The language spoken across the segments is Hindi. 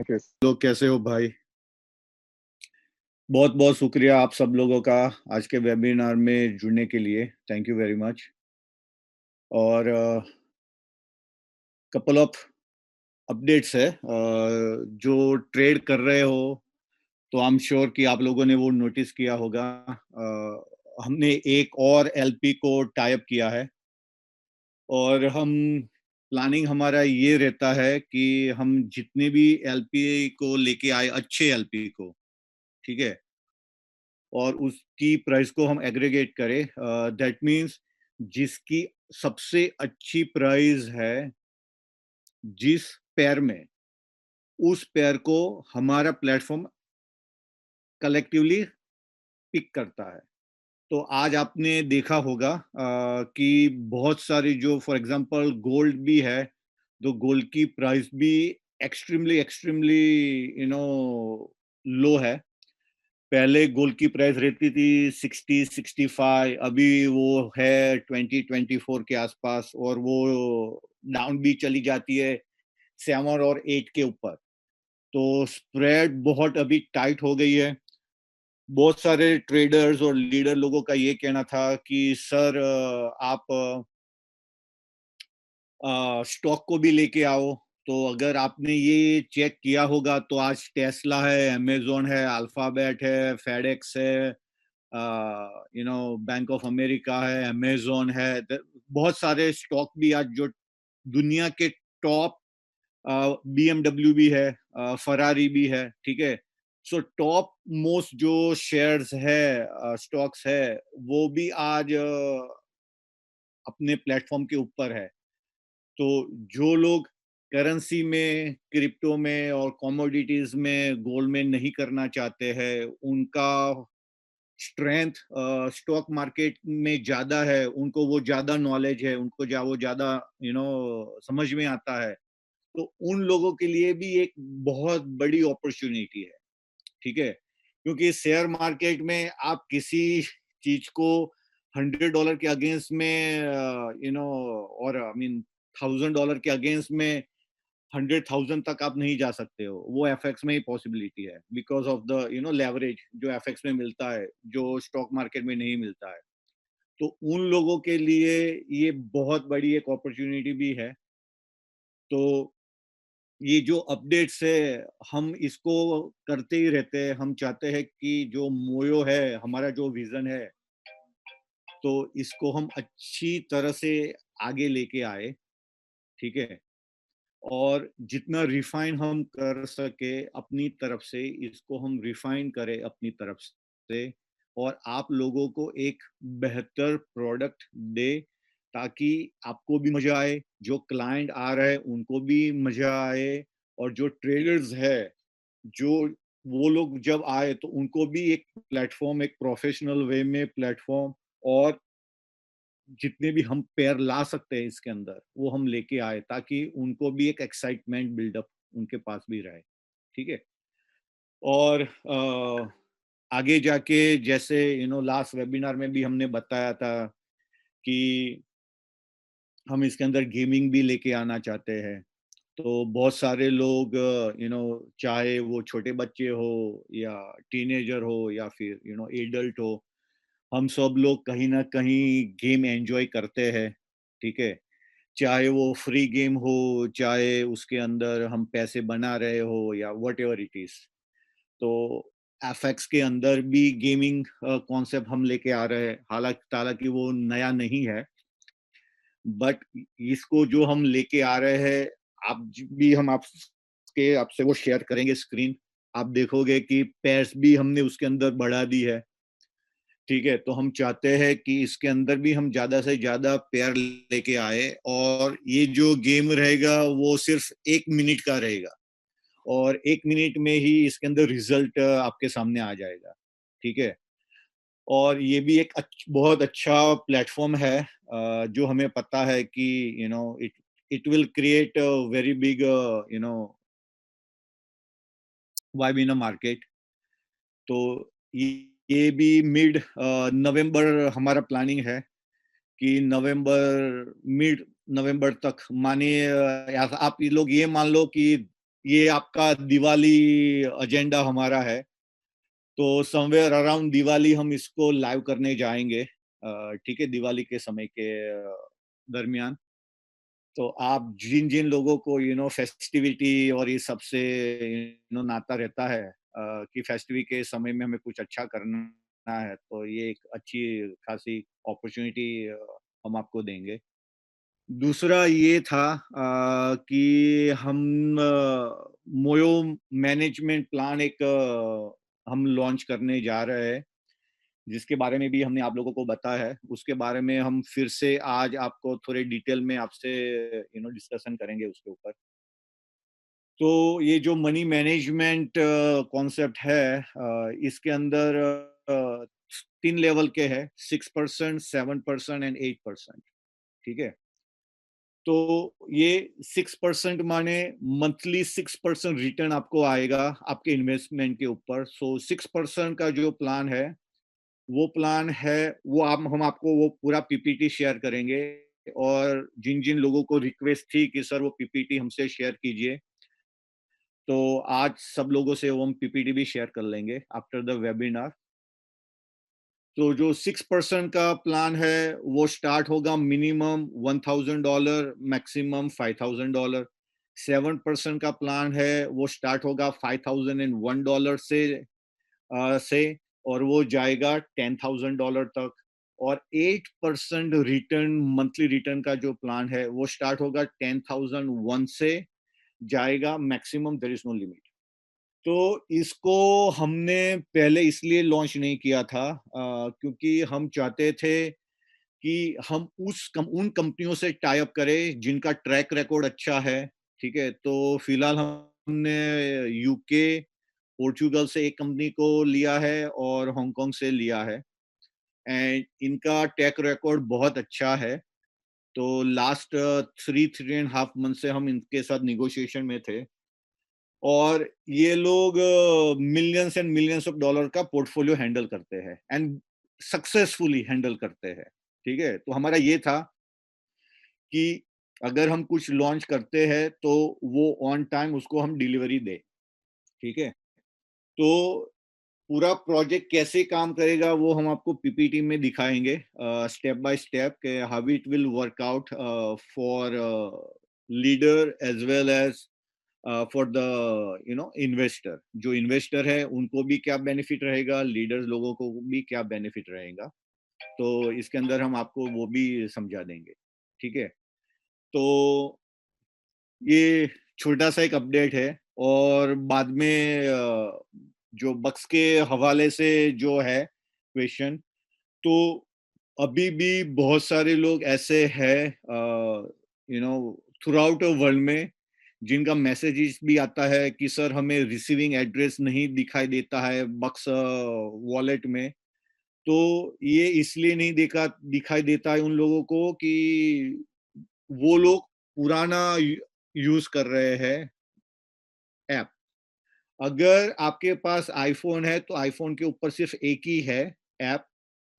लोग कैसे हो भाई? बहुत बहुत शुक्रिया आप सब लोगों का आज के वेबिनार में जुड़ने के लिए। Thank you very much. और कपल ऑफ अपडेट्स है। जो ट्रेड कर रहे हो तो आई एम श्योर कि आप लोगों ने वो नोटिस किया होगा। हमने एक और एलपी को टाई अप किया है और हम प्लानिंग हमारा ये रहता है कि हम जितने भी एलपी को लेके आए, अच्छे एलपी को, ठीक है, और उसकी प्राइस को हम एग्रीगेट करें। दैट मींस जिसकी सबसे अच्छी प्राइस है जिस पेयर में, उस पेयर को हमारा प्लेटफॉर्म कलेक्टिवली पिक करता है। तो आज आपने देखा होगा कि बहुत सारी, जो फॉर एग्जांपल गोल्ड भी है, तो गोल्ड की प्राइस भी एक्सट्रीमली एक्सट्रीमली लो है। पहले गोल्ड की प्राइस रहती थी 60-65, अभी वो है 20-24 के आसपास, और वो डाउन भी चली जाती है 7 और 8 के ऊपर। तो स्प्रेड बहुत अभी टाइट हो गई है। बहुत सारे ट्रेडर्स और लीडर लोगों का ये कहना था कि सर आप स्टॉक को भी लेके आओ। तो अगर आपने ये चेक किया होगा तो आज टेस्ला है, अमेजोन है, अल्फाबेट है, फेडेक्स है, बैंक ऑफ अमेरिका है, अमेजोन है। बहुत सारे स्टॉक भी आज जो दुनिया के टॉप, बीएमडब्ल्यू भी है, फरारी भी है, ठीक है। सो टॉप मोस्ट जो शेयर्स है, स्टॉक्स है, वो भी आज अपने प्लेटफॉर्म के ऊपर है। तो जो लोग करेंसी में, क्रिप्टो में और कमोडिटीज में, गोल्ड में नहीं करना चाहते हैं, उनका स्ट्रेंथ स्टॉक मार्केट में ज्यादा है, उनको वो ज्यादा नॉलेज है, उनको वो ज्यादा समझ में आता है, तो उन लोगों के लिए भी एक बहुत बड़ी अपॉर्चुनिटी है, ठीक है। क्योंकि शेयर मार्केट में आप किसी चीज को $100 के अगेंस्ट में, और आई मीन $1,000 के अगेंस्ट में 100,000 तक आप नहीं जा सकते हो। वो एफएक्स में ही पॉसिबिलिटी है, बिकॉज ऑफ द लेवरेज जो एफएक्स में मिलता है, जो स्टॉक मार्केट में नहीं मिलता है। तो उन लोगों के लिए ये बहुत बड़ी एक अपॉर्चुनिटी भी है। तो ये जो अपडेट्स है, हम इसको करते ही रहते हैं। हम चाहते हैं कि जो मोयो है, हमारा जो विजन है, तो इसको हम अच्छी तरह से आगे लेके आए, ठीक है। और जितना रिफाइन हम कर सके अपनी तरफ से, इसको हम रिफाइन करें अपनी तरफ से, और आप लोगों को एक बेहतर प्रोडक्ट दे, ताकि आपको भी मजा आए, जो क्लाइंट आ रहे हैं उनको भी मजा आए, और जो ट्रेडर्स है, जो वो लोग जब आए तो उनको भी एक प्लेटफॉर्म, एक प्रोफेशनल वे में प्लेटफॉर्म, और जितने भी हम पेयर ला सकते हैं इसके अंदर, वो हम लेके आए, ताकि उनको भी एक एक्साइटमेंट बिल्डअप उनके पास भी रहे, ठीक है। और आगे जाके, जैसे लास्ट वेबिनार में भी हमने बताया था कि हम इसके अंदर गेमिंग भी लेके आना चाहते हैं। तो बहुत सारे लोग, चाहे वो छोटे बच्चे हो या टीनेजर हो या फिर एडल्ट हो, हम सब लोग कहीं ना कहीं गेम एंजॉय करते हैं, ठीक है। चाहे वो फ्री गेम हो, चाहे उसके अंदर हम पैसे बना रहे हो, या वट एवर इट इज। तो एफएक्स के अंदर भी गेमिंग कॉन्सेप्ट हम लेके आ रहे हैं। हालांकि वो नया नहीं है, बट इसको जो हम लेके आ रहे हैं, भी हम आपसे वो शेयर करेंगे स्क्रीन। आप देखोगे कि पैर्स भी हमने उसके अंदर बढ़ा दी है, ठीक है। तो हम चाहते हैं कि इसके अंदर भी हम ज्यादा से ज्यादा पेयर लेके आए, और ये जो गेम रहेगा वो सिर्फ 1 मिनट का रहेगा, और 1 मिनट में ही इसके अंदर रिजल्ट आपके सामने आ जाएगा, ठीक है। और ये भी एक बहुत अच्छा प्लेटफॉर्म है, जो हमें पता है कि it it will create very big vibe in a market. तो ये भी मिड नवंबर हमारा प्लानिंग है कि मिड नवंबर तक, मानिए, आप ये लोग ये मान लो कि ये आपका दिवाली एजेंडा हमारा है। तो समवेयर अराउंड दिवाली हम इसको लाइव करने जाएंगे, ठीक है, दिवाली के समय के दरमियान। तो आप जिन जिन लोगों को फेस्टिविटी और ये सबसे नाता रहता है, कि फेस्टिविटी के समय में हमें कुछ अच्छा करना है, तो ये एक अच्छी खासी अपॉर्चुनिटी हम आपको देंगे। दूसरा ये था कि हम मोयो मैनेजमेंट प्लान एक हम लॉन्च करने जा रहे हैं, जिसके बारे में भी हमने आप लोगों को बताया है। उसके बारे में हम फिर से आज आपको थोड़े डिटेल में आपसे डिस्कशन करेंगे उसके ऊपर। तो ये जो मनी मैनेजमेंट कॉन्सेप्ट है, इसके अंदर 3 लेवल के हैं, 6%, 7% एंड 8%, ठीक है। तो ये 6% माने मंथली 6% रिटर्न आपको आएगा आपके इन्वेस्टमेंट के ऊपर। सो 6% का जो प्लान है, वो प्लान है, वो आप हम आपको वो पूरा पीपीटी शेयर करेंगे। और जिन जिन लोगों को रिक्वेस्ट थी कि सर वो पीपीटी हमसे शेयर कीजिए, तो आज सब लोगों से वो हम पीपीटी भी शेयर कर लेंगे आफ्टर द वेबिनार। तो जो 6% का प्लान है, वो स्टार्ट होगा मिनिमम $1,000, मैक्सिमम $5,000। 7% का प्लान है, वो स्टार्ट होगा $5,001 से और वो जाएगा $10,000 तक। और 8% रिटर्न, मंथली रिटर्न का जो प्लान है, वो स्टार्ट होगा 10,001 से, जाएगा maximum, there is no limit. तो इसको हमने पहले इसलिए लॉन्च नहीं किया था, क्योंकि हम चाहते थे कि हम उन कंपनियों से टाई अप करें जिनका ट्रैक रिकॉर्ड अच्छा है, ठीक है। तो फिलहाल हमने यूके, पोर्चुगल से एक कंपनी को लिया है और हांगकांग से लिया है, एंड इनका ट्रैक रिकॉर्ड बहुत अच्छा है। तो लास्ट 3.5 मंथ से हम इनके साथ निगोशिएशन में थे, और ये लोग millions and millions of dollar का पोर्टफोलियो हैंडल करते हैं एंड सक्सेसफुली हैंडल करते हैं, ठीक है। तो हमारा ये था कि अगर हम कुछ लॉन्च करते हैं तो वो ऑन टाइम उसको हम डिलीवरी दें, ठीक है। तो पूरा प्रोजेक्ट कैसे काम करेगा वो हम आपको पीपीटी में दिखाएंगे, स्टेप बाय स्टेप, के how it will work out for leader as well as for the investor. जो इन्वेस्टर है उनको भी क्या बेनिफिट रहेगा, लीडर्स लोगों को भी क्या बेनिफिट रहेगा। तो इसके अंदर हम आपको वो भी समझा देंगे, ठीक है। तो ये छोटा सा एक अपडेट है। और बाद में जो बक्स के हवाले से जो है क्वेश्चन, तो अभी भी बहुत सारे लोग ऐसे हैं थ्रू आउट वर्ल्ड में, जिनका मैसेजेस भी आता है कि सर हमें रिसीविंग एड्रेस नहीं दिखाई देता है बक्स वॉलेट में। तो ये इसलिए नहीं दिखाई देता है उन लोगों को कि वो लोग पुराना यूज कर रहे हैं ऐप। अगर आपके पास आईफोन है तो आईफोन के ऊपर सिर्फ एक ही है ऐप,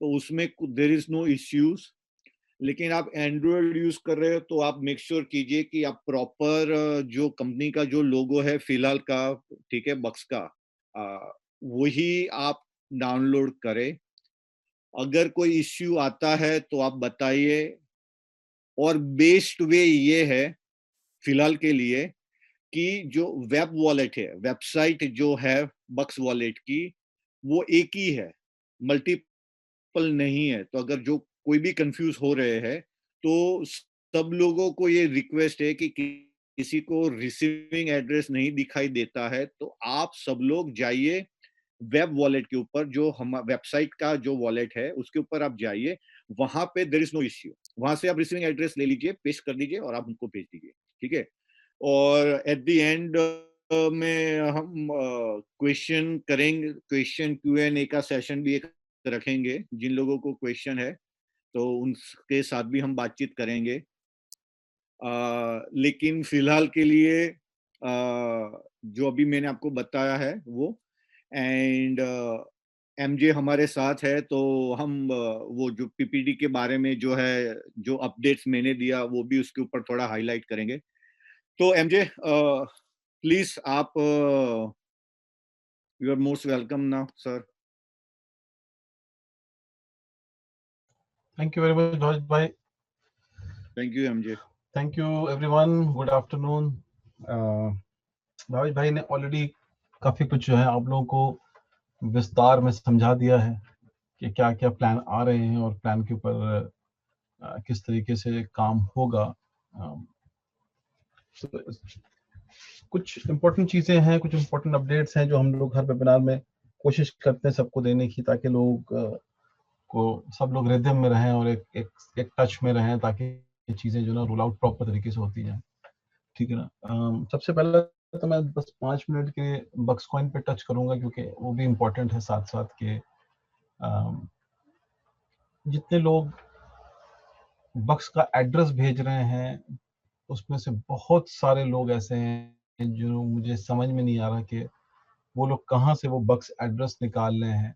तो उसमें देर इज नो इश्यूज। लेकिन आप एंड्रॉयड यूज कर रहे हो तो आप मेक श्योर कीजिए कि आप प्रॉपर जो कंपनी का जो लोगो है फिलहाल का, ठीक है, बक्स का, वही आप डाउनलोड करें। अगर कोई इश्यू आता है तो आप बताइए। और बेस्ट वे ये है फिलहाल के लिए कि जो वेब वॉलेट है, वेबसाइट जो है बक्स वॉलेट की, वो एक ही है, मल्टीपल नहीं है। तो अगर जो कोई भी कंफ्यूज हो रहे हैं, तो सब लोगों को ये रिक्वेस्ट है कि किसी को रिसीविंग एड्रेस नहीं दिखाई देता है तो आप सब लोग जाइए वेब वॉलेट के ऊपर, जो हम वेबसाइट का जो वॉलेट है उसके ऊपर आप जाइए। वहां पे देर इज नो इश्यू, वहां से आप रिसीविंग एड्रेस ले लीजिए, पेस्ट कर दीजिए और आप उनको भेज दीजिए, ठीक है। और एट द एंड में हम क्वेश्चन करेंगे, क्वेश्चन Q&A का सेशन भी एक रखेंगे। जिन लोगों को क्वेश्चन है तो उनके साथ भी हम बातचीत करेंगे। लेकिन फिलहाल के लिए जो अभी मैंने आपको बताया है वो, एंड एमजे हमारे साथ है, तो हम वो जो पीपीटी के बारे में जो है, जो अपडेट्स मैंने दिया वो भी उसके ऊपर थोड़ा हाईलाइट करेंगे। तो एमजे, प्लीज आप you are most welcome now sir. Thank you very much, Raj bhai. Thank you MJ. Thank you everyone. Good afternoon. Bhavesh भाई ने ऑलरेडी काफी कुछ जो है आप लोगों को विस्तार में समझा दिया है कि क्या क्या प्लान आ रहे हैं और प्लान के ऊपर किस तरीके से काम होगा. तो कुछ इम्पोर्टेंट चीजें हैं, कुछ इम्पोर्टेंट अपडेट्स हैं जो हम लोग हर वेबिनार में कोशिश करते हैं सबको देने की, ताकि लोग को सब लोग रिदम में रहें और एक टच में रहें, ताकि ये चीजें जो ना रोल आउट प्रॉपर तरीके से होती जाए. ठीक है ना. सबसे पहले तो मैं बस 5 मिनट के बक्स कॉइन पे टच करूंगा, क्योंकि वो भी इम्पोर्टेंट है साथ साथ के जितने लोग बक्स का एड्रेस भेज रहे हैं उसमें से बहुत सारे लोग ऐसे हैं जो मुझे समझ में नहीं आ रहा कि वो लोग कहाँ से वो बक्स एड्रेस निकाल रहे हैं.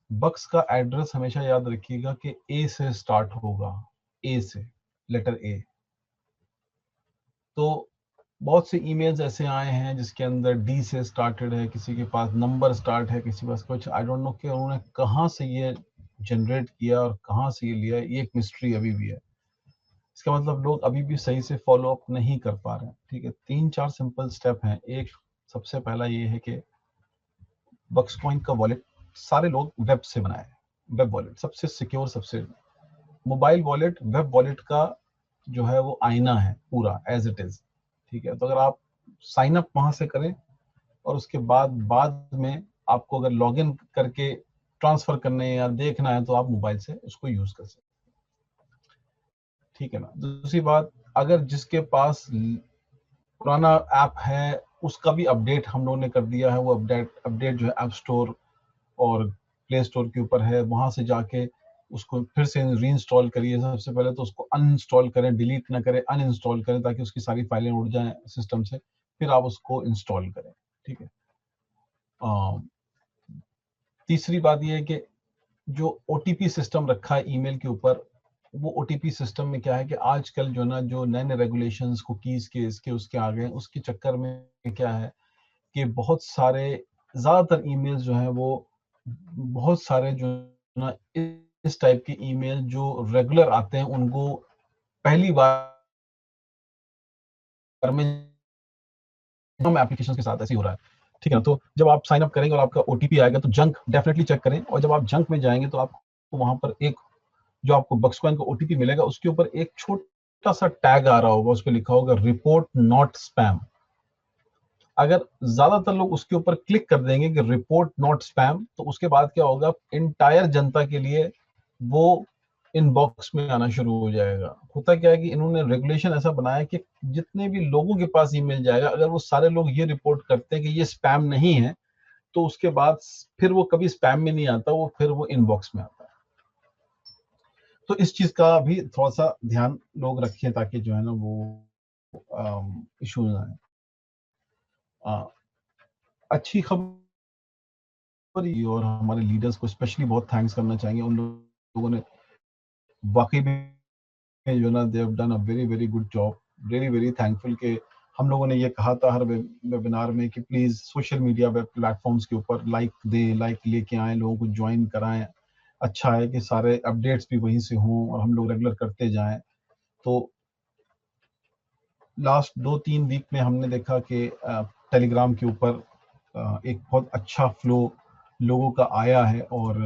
बक्स का एड्रेस हमेशा याद रखिएगा कि ए से स्टार्ट होगा, ए से, लेटर ए. तो बहुत से ईमेल्स ऐसे आए हैं जिसके अंदर डी से स्टार्टेड है, किसी के पास नंबर स्टार्ट है, किसी के पास कुछ, आई डोंट नो कि उन्होंने कहाँ से ये जनरेट किया और कहाँ से ये लिया. ये एक मिस्ट्री अभी भी है. इसका मतलब लोग अभी भी सही से फॉलो अप नहीं कर पा रहे हैं. ठीक है. 3-4 सिंपल स्टेप हैं. एक सबसे पहला ये है कि बक्स कॉइन का वॉलेट सारे लोग वेब से बनाए. वेब वॉलेट सबसे सिक्योर, सबसे मोबाइल वॉलेट वेब वॉलेट का जो है वो आईना है पूरा एज इट इज. ठीक है. तो अगर आप साइन अप वहां से करें और उसके बाद में आपको अगर लॉगिन करके ट्रांसफर करने या देखना है तो आप मोबाइल से उसको यूज कर सकते. ठीक है ना. दूसरी बात, अगर जिसके पास पुराना ऐप है उसका भी अपडेट हम लोगों ने कर दिया है. वो अपडेट जो है ऐप स्टोर और प्ले स्टोर के ऊपर है. वहां से जाके उसको फिर से रीइंस्टॉल करिए. सबसे पहले तो उसको अनइंस्टॉल करें, डिलीट ना करें, अनइंस्टॉल करें, ताकि उसकी सारी फाइलें उड़ जाएं सिस्टम से. फिर आप उसको इंस्टॉल करें. ठीक है. तीसरी बात यह है कि जो ओटीपी सिस्टम रखा है ईमेल के ऊपर, वो ओटीपी सिस्टम में क्या है कि आजकल जो ना जो नए नए रेगुलेशंस कुकीज के इसके उसके आ गए, उसके चक्कर में क्या है कि बहुत सारे ज्यादातर ईमेल्स जो हैं वो बहुत सारे जो ना इस टाइप के ईमेल जो रेगुलर आते हैं उनको पहली बार में हम एप्लीकेशन के साथ ऐसे ही हो रहा है. ठीक है ना. तो जब आप साइन अप करेंगे और आपका ओटीपी आएगा तो जंक डेफिनेटली चेक करें. और जब आप जंक में जाएंगे तो आपको वहां पर एक जो आपको बक्सकॉइन का ओटीपी मिलेगा उसके ऊपर एक छोटा सा टैग आ रहा होगा, उस पर लिखा होगा रिपोर्ट नॉट स्पैम. अगर ज्यादातर लोग उसके ऊपर क्लिक कर देंगे कि रिपोर्ट नॉट स्पैम, तो उसके बाद क्या होगा, इंटायर जनता के लिए वो इनबॉक्स में आना शुरू हो जाएगा. होता क्या है कि इन्होंने रेगुलेशन ऐसा बनाया कि जितने भी लोगों के पास ईमेल जाएगा, अगर वो सारे लोग ये रिपोर्ट करते हैं कि ये स्पैम नहीं है, तो उसके बाद फिर वो कभी स्पैम में नहीं आता, वो फिर वो इनबॉक्स में आता है. तो इस चीज का भी थोड़ा सा ध्यान लोग रखें, ताकि जो है ना वो इशू ना आए. अच्छी खबर ये, और हमारे लीडर्स को स्पेशली बहुत थैंक्स करना चाहेंगे. उन लोगों ने वाकई में जो ना they have done a very very good job. Very very thankful के हम लोगों ने ये कहा था हर वेबिनार में कि please social media web platforms के ऊपर लाइक दें, लाइक लेके आए, लोगों को ज्वाइन कराएं. अच्छा है कि सारे अपडेट्स भी वहीं से हों और हम लोग रेगुलर करते जाएं. तो लास्ट 2-3 वीक में हमने देखा कि टेलीग्राम के ऊपर एक बहुत अच्छा फ्लो लोगों का आया है, और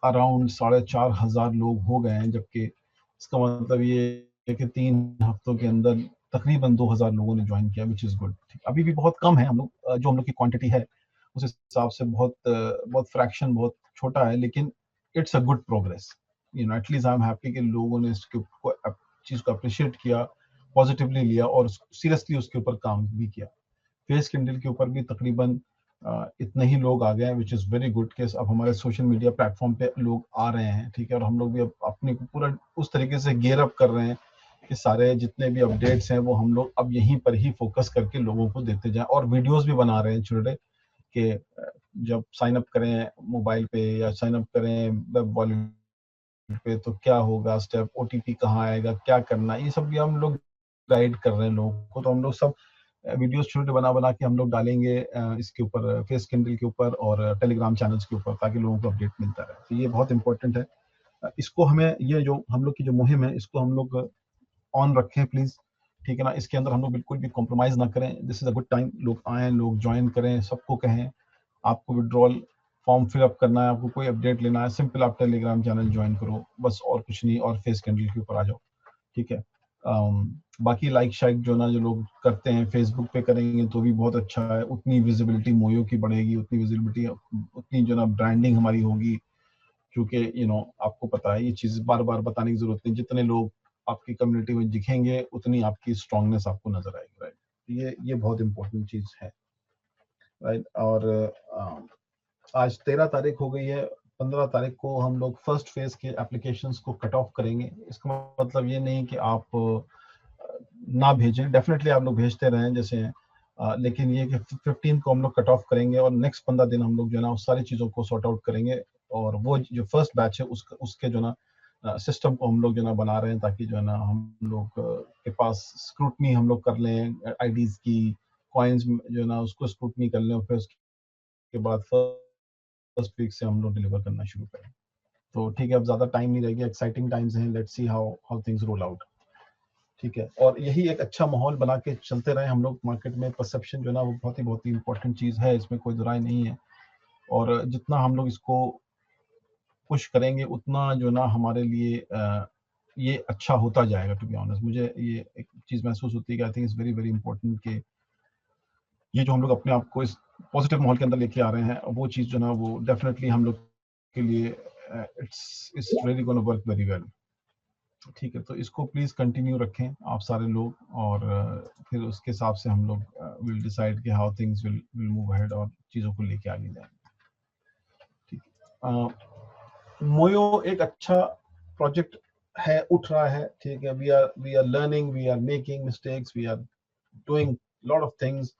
अराउंड 4,500 लोग हो गए हैं, जबकि इसका मतलब ये है कि 3 हफ्तों के अंदर तकरीबन 2,000 लोगों ने ज्वाइन किया, विच इज गुड. अभी भी बहुत कम है, हम लोग जो हम लोग की क्वांटिटी है उस हिसाब से बहुत फ्रैक्शन बहुत छोटा है, लेकिन it's a good progress. At least I am happy कि लोगों ने इसको चीज को अप्रिशिएट किया, पॉजिटिवली लिया और सीरियसली उसके ऊपर काम भी किया. फेस किंडल के ऊपर भी तकरीबन इतने ही लोग आ गए हैं, which is very good case. अब हमारे सोशल मीडिया प्लेटफॉर्म पे लोग आ रहे हैं. ठीक है. और हम लोग भी अब अपने को पूरा उस तरीके से गेयर अप कर रहे हैं कि सारे जितने भी अपडेट्स हैं वो हम लोग अब यहीं पर ही फोकस करके लोगों को देते जाएं, और वीडियोस भी बना रहे हैं छोटे कि जब साइन अप करें मोबाइल पे या साइन अप करें वेब वॉलेट पे तो क्या होगा स्टेप, ओटीपी कहाँ आएगा, क्या करना, ये सब भी हम लोग गाइड कर रहे हैं लोगों को. तो हम लोग सब वीडियोस छोटे बना बना के हम लोग डालेंगे इसके ऊपर, फेस कैंडल के ऊपर और टेलीग्राम चैनल्स के ऊपर, ताकि लोगों को अपडेट मिलता रहे। तो ये बहुत इंपॉर्टेंट है। इसको हमें, ये जो हम लोग की जो मुहिम है, इसको हम लोग ऑन रखें प्लीज, ठीक है ना। इसके अंदर हम लोग बिल्कुल भी कॉम्प्रोमाइज ना करें। This is a good time, लोग आए, लोग ज्वाइन करें, सबको कहें आपको विड्रॉल फॉर्म फिलअप करना है, आपको कोई अपडेट लेना है, सिंपल आप टेलीग्राम चैनल ज्वाइन करो, बस और कुछ नहीं, और फेस कैंडल के ऊपर आ जाओ, ठीक है। बाकी लाइक शाइक जो ना जो लोग करते हैं फेसबुक पे करेंगे तो भी बहुत अच्छा है, उतनी विजिबिलिटी मोयो की बढ़ेगी, उतनी विजिबिलिटी, उतनी जो ना ब्रांडिंग हमारी होगी, क्योंकि आपको पता है ये चीज बार बार बताने की जरूरत नहीं, जितने लोग आपकी कम्युनिटी में दिखेंगे उतनी आपकी स्ट्रांगनेस आपको नजर आएगी, राइट। ये बहुत इंपॉर्टेंट चीज है, राइट। और आज 13 तारीख हो गई है, 15 तारीख को हम लोग फर्स्ट फेज के एप्लीकेशंस को कट ऑफ करेंगे। इसका मतलब ये नहीं कि आप ना भेजें, डेफिनेटली आप लोग भेजते रहें जैसे हैं, लेकिन ये कि 15 को हम लोग कट ऑफ करेंगे और नेक्स्ट 15 दिन हम लोग जो है ना उस सारी चीज़ों को सॉर्ट आउट करेंगे। और वो जो फर्स्ट बैच है उसके जो ना सिस्टम को हम लोग जो ना बना रहे हैं, ताकि जो है ना हम लोग के पास स्क्रूटनी हम लोग कर लें आईडीज की, कॉइन्स जो है ना उसको स्क्रूटनी कर लें, और फिर उसके बाद फर्स्ट वीक से हम लोग डिलीवर करना शुरू करें। तो ठीक है, अब ज्यादा टाइम नहीं रहेगा, एक्साइटिंग टाइम्स हैं, let's see how things roll out, ठीक है। और यही एक अच्छा माहौल बना के चलते रहे हम लोग मार्केट में। परसेप्शन जो है ना वो बहुत ही इंपॉर्टेंट चीज है, इसमें कोई दो राय नहीं है। और जितना हम लोग इसको पुश करेंगे उतना जो ना हमारे लिए ये अच्छा होता जाएगा। टू बी ऑनेस्ट, मुझे ये एक चीज महसूस होती है कि I think it's very very important कि ये जो हम लोग अपने आप को इस पॉजिटिव माहौल के अंदर लेके आ रहे हैं, वो चीज जो ना वो डेफिनेटली हम लोग के लिए it's really gonna work very well, ठीक है। तो इसको प्लीज कंटिन्यू रखें आप सारे लोग, और फिर उसके हिसाब से हम लोग विल डिसाइड कि how things will move ahead और चीज़ों को लेके आगे जाएंगे, ठीक है। मोयो एक अच्छा प्रोजेक्ट है, उठ रहा है, ठीक है। We are learning, we are making mistakes, we are doing lot of things,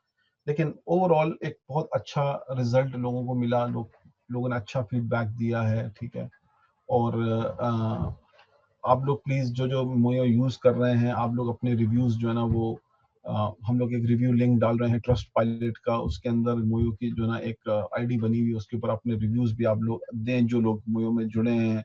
लेकिन ओवरऑल एक बहुत अच्छा रिजल्ट लोगों को मिला, लोगों ने अच्छा फीडबैक दिया है, ठीक है। और आप लोग प्लीज जो जो मोयो यूज कर रहे हैं, आप लोग अपने रिव्यूज जो है ना वो हम लोग एक रिव्यू लिंक डाल रहे हैं ट्रस्ट पायलट का, उसके अंदर मोयो की जो ना एक आईडी बनी हुई है, उसके ऊपर अपने रिव्यूज भी आप लोग दें जो लोग मोयो में जुड़े हैं,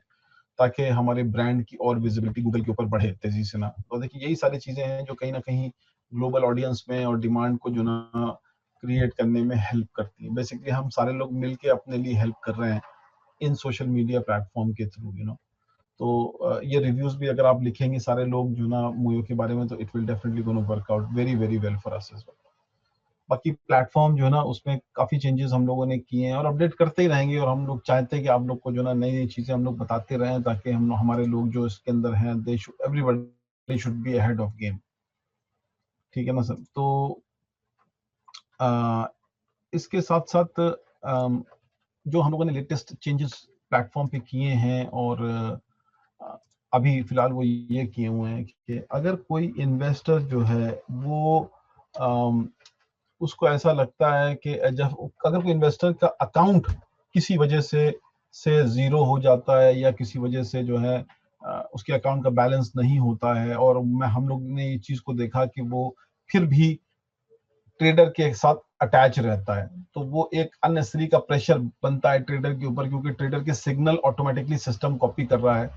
ताकि हमारे ब्रांड की और विजिबिलिटी गूगल के ऊपर बढ़े तेजी से ना। तो देखिए यही सारी चीजें हैं जो कहीं ना कहीं ग्लोबल ऑडियंस में और डिमांड को जो ना क्रिएट करने में हेल्प करती है। बेसिकली हम सारे लोग मिलके अपने लिए हेल्प कर रहे हैं इन सोशल मीडिया प्लेटफॉर्म के थ्रू, तो ये रिव्यूज भी अगर आप लिखेंगे सारे लोग जो ना मोयो के बारे में, तो it will definitely gonna work out very very well for us as well. बाकी प्लेटफॉर्म जो है ना उसमें काफी चेंजेस हम लोगों ने किए हैं और अपडेट करते ही रहेंगे, और हम लोग चाहते हैं कि आप लोग को जो ना नई नई चीजें हम लोग बताते रहें, ताकि हम हमारे लोग जो इसके अंदर हैं, they should everybody should be ahead of game, ठीक है ना सर। तो आ, इसके साथ साथ जो हम लोगों ने लेटेस्ट चेंजेस प्लेटफॉर्म पे किए हैं, और अभी फिलहाल वो ये किए हुए हैं कि अगर कोई इन्वेस्टर जो है वो उसको ऐसा लगता है कि जब अगर कोई इन्वेस्टर का अकाउंट किसी वजह से जीरो हो जाता है, या किसी वजह से जो है उसके अकाउंट का बैलेंस नहीं होता है, और हम लोग ने ये चीज को देखा कि वो फिर भी ट्रेडर के साथ अटैच रहता है, तो वो एक अननेसेसरी का प्रेशर बनता है ट्रेडर के ऊपर, क्योंकि ट्रेडर के सिग्नल ऑटोमेटिकली सिस्टम कॉपी कर रहा है,